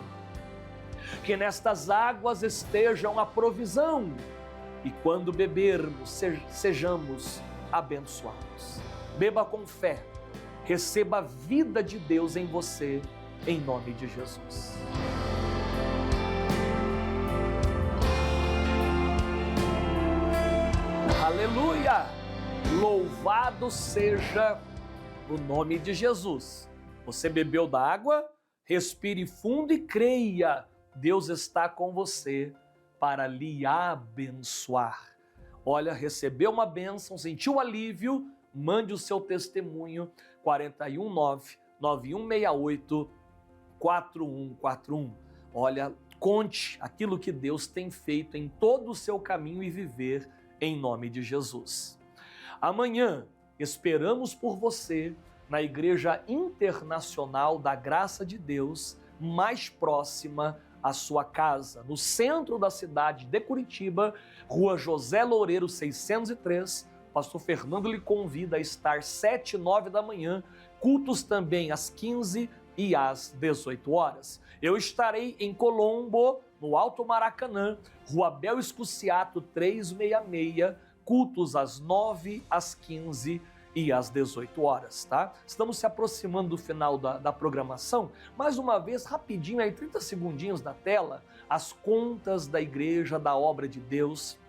que nestas águas estejam a provisão, e quando bebermos, sejamos abençoados. Beba com fé, receba a vida de Deus em você, em nome de Jesus. Aleluia! Louvado seja o nome de Jesus. Você bebeu da água? Respire fundo e creia. Deus está com você para lhe abençoar. Olha, recebeu uma bênção, sentiu alívio, mande o seu testemunho, 419-9168-4141. Olha, conte aquilo que Deus tem feito em todo o seu caminho e viver em nome de Jesus. Amanhã esperamos por você na Igreja Internacional da Graça de Deus, mais próxima à sua casa, no centro da cidade de Curitiba, Rua José Loureiro 603. Pastor Fernando lhe convida a estar 7 e 9 da manhã, cultos também às 15 e às 18 horas. Eu estarei em Colombo, no Alto Maracanã, Rua Bel Escuciato 366, cultos às 9, às 15 e às 18 horas, tá? Estamos se aproximando do final da programação. Mais uma vez, rapidinho aí, 30 segundinhos na tela, as contas da igreja, da obra de Deus.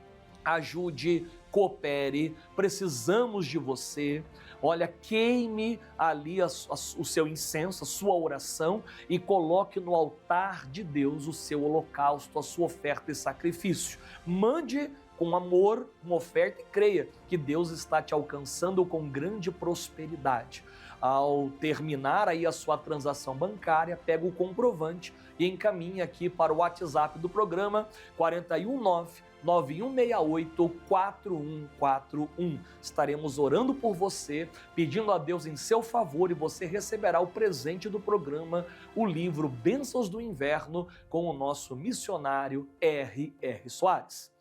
Ajude, coopere, precisamos de você. Olha, queime ali o seu incenso, a sua oração e coloque no altar de Deus o seu holocausto, a sua oferta e sacrifício. Mande com amor uma oferta e creia que Deus está te alcançando com grande prosperidade. Ao terminar aí a sua transação bancária, pega o comprovante e encaminha aqui para o WhatsApp do programa 419-9168-4141. Estaremos orando por você, pedindo a Deus em seu favor, e você receberá o presente do programa, o livro Bênçãos do Inverno, com o nosso missionário R.R. Soares.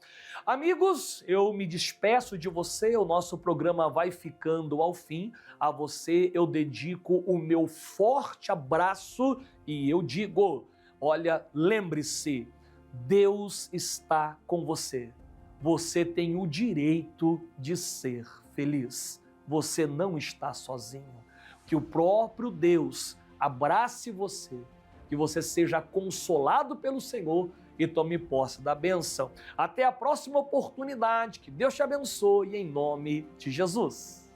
Amigos, eu me despeço de você, o nosso programa vai ficando ao fim. A você eu dedico o meu forte abraço e eu digo, olha, lembre-se, Deus está com você. Você tem o direito de ser feliz. Você não está sozinho. Que o próprio Deus abrace você, que você seja consolado pelo Senhor e tome posse da bênção. Até a próxima oportunidade. Que Deus te abençoe em nome de Jesus.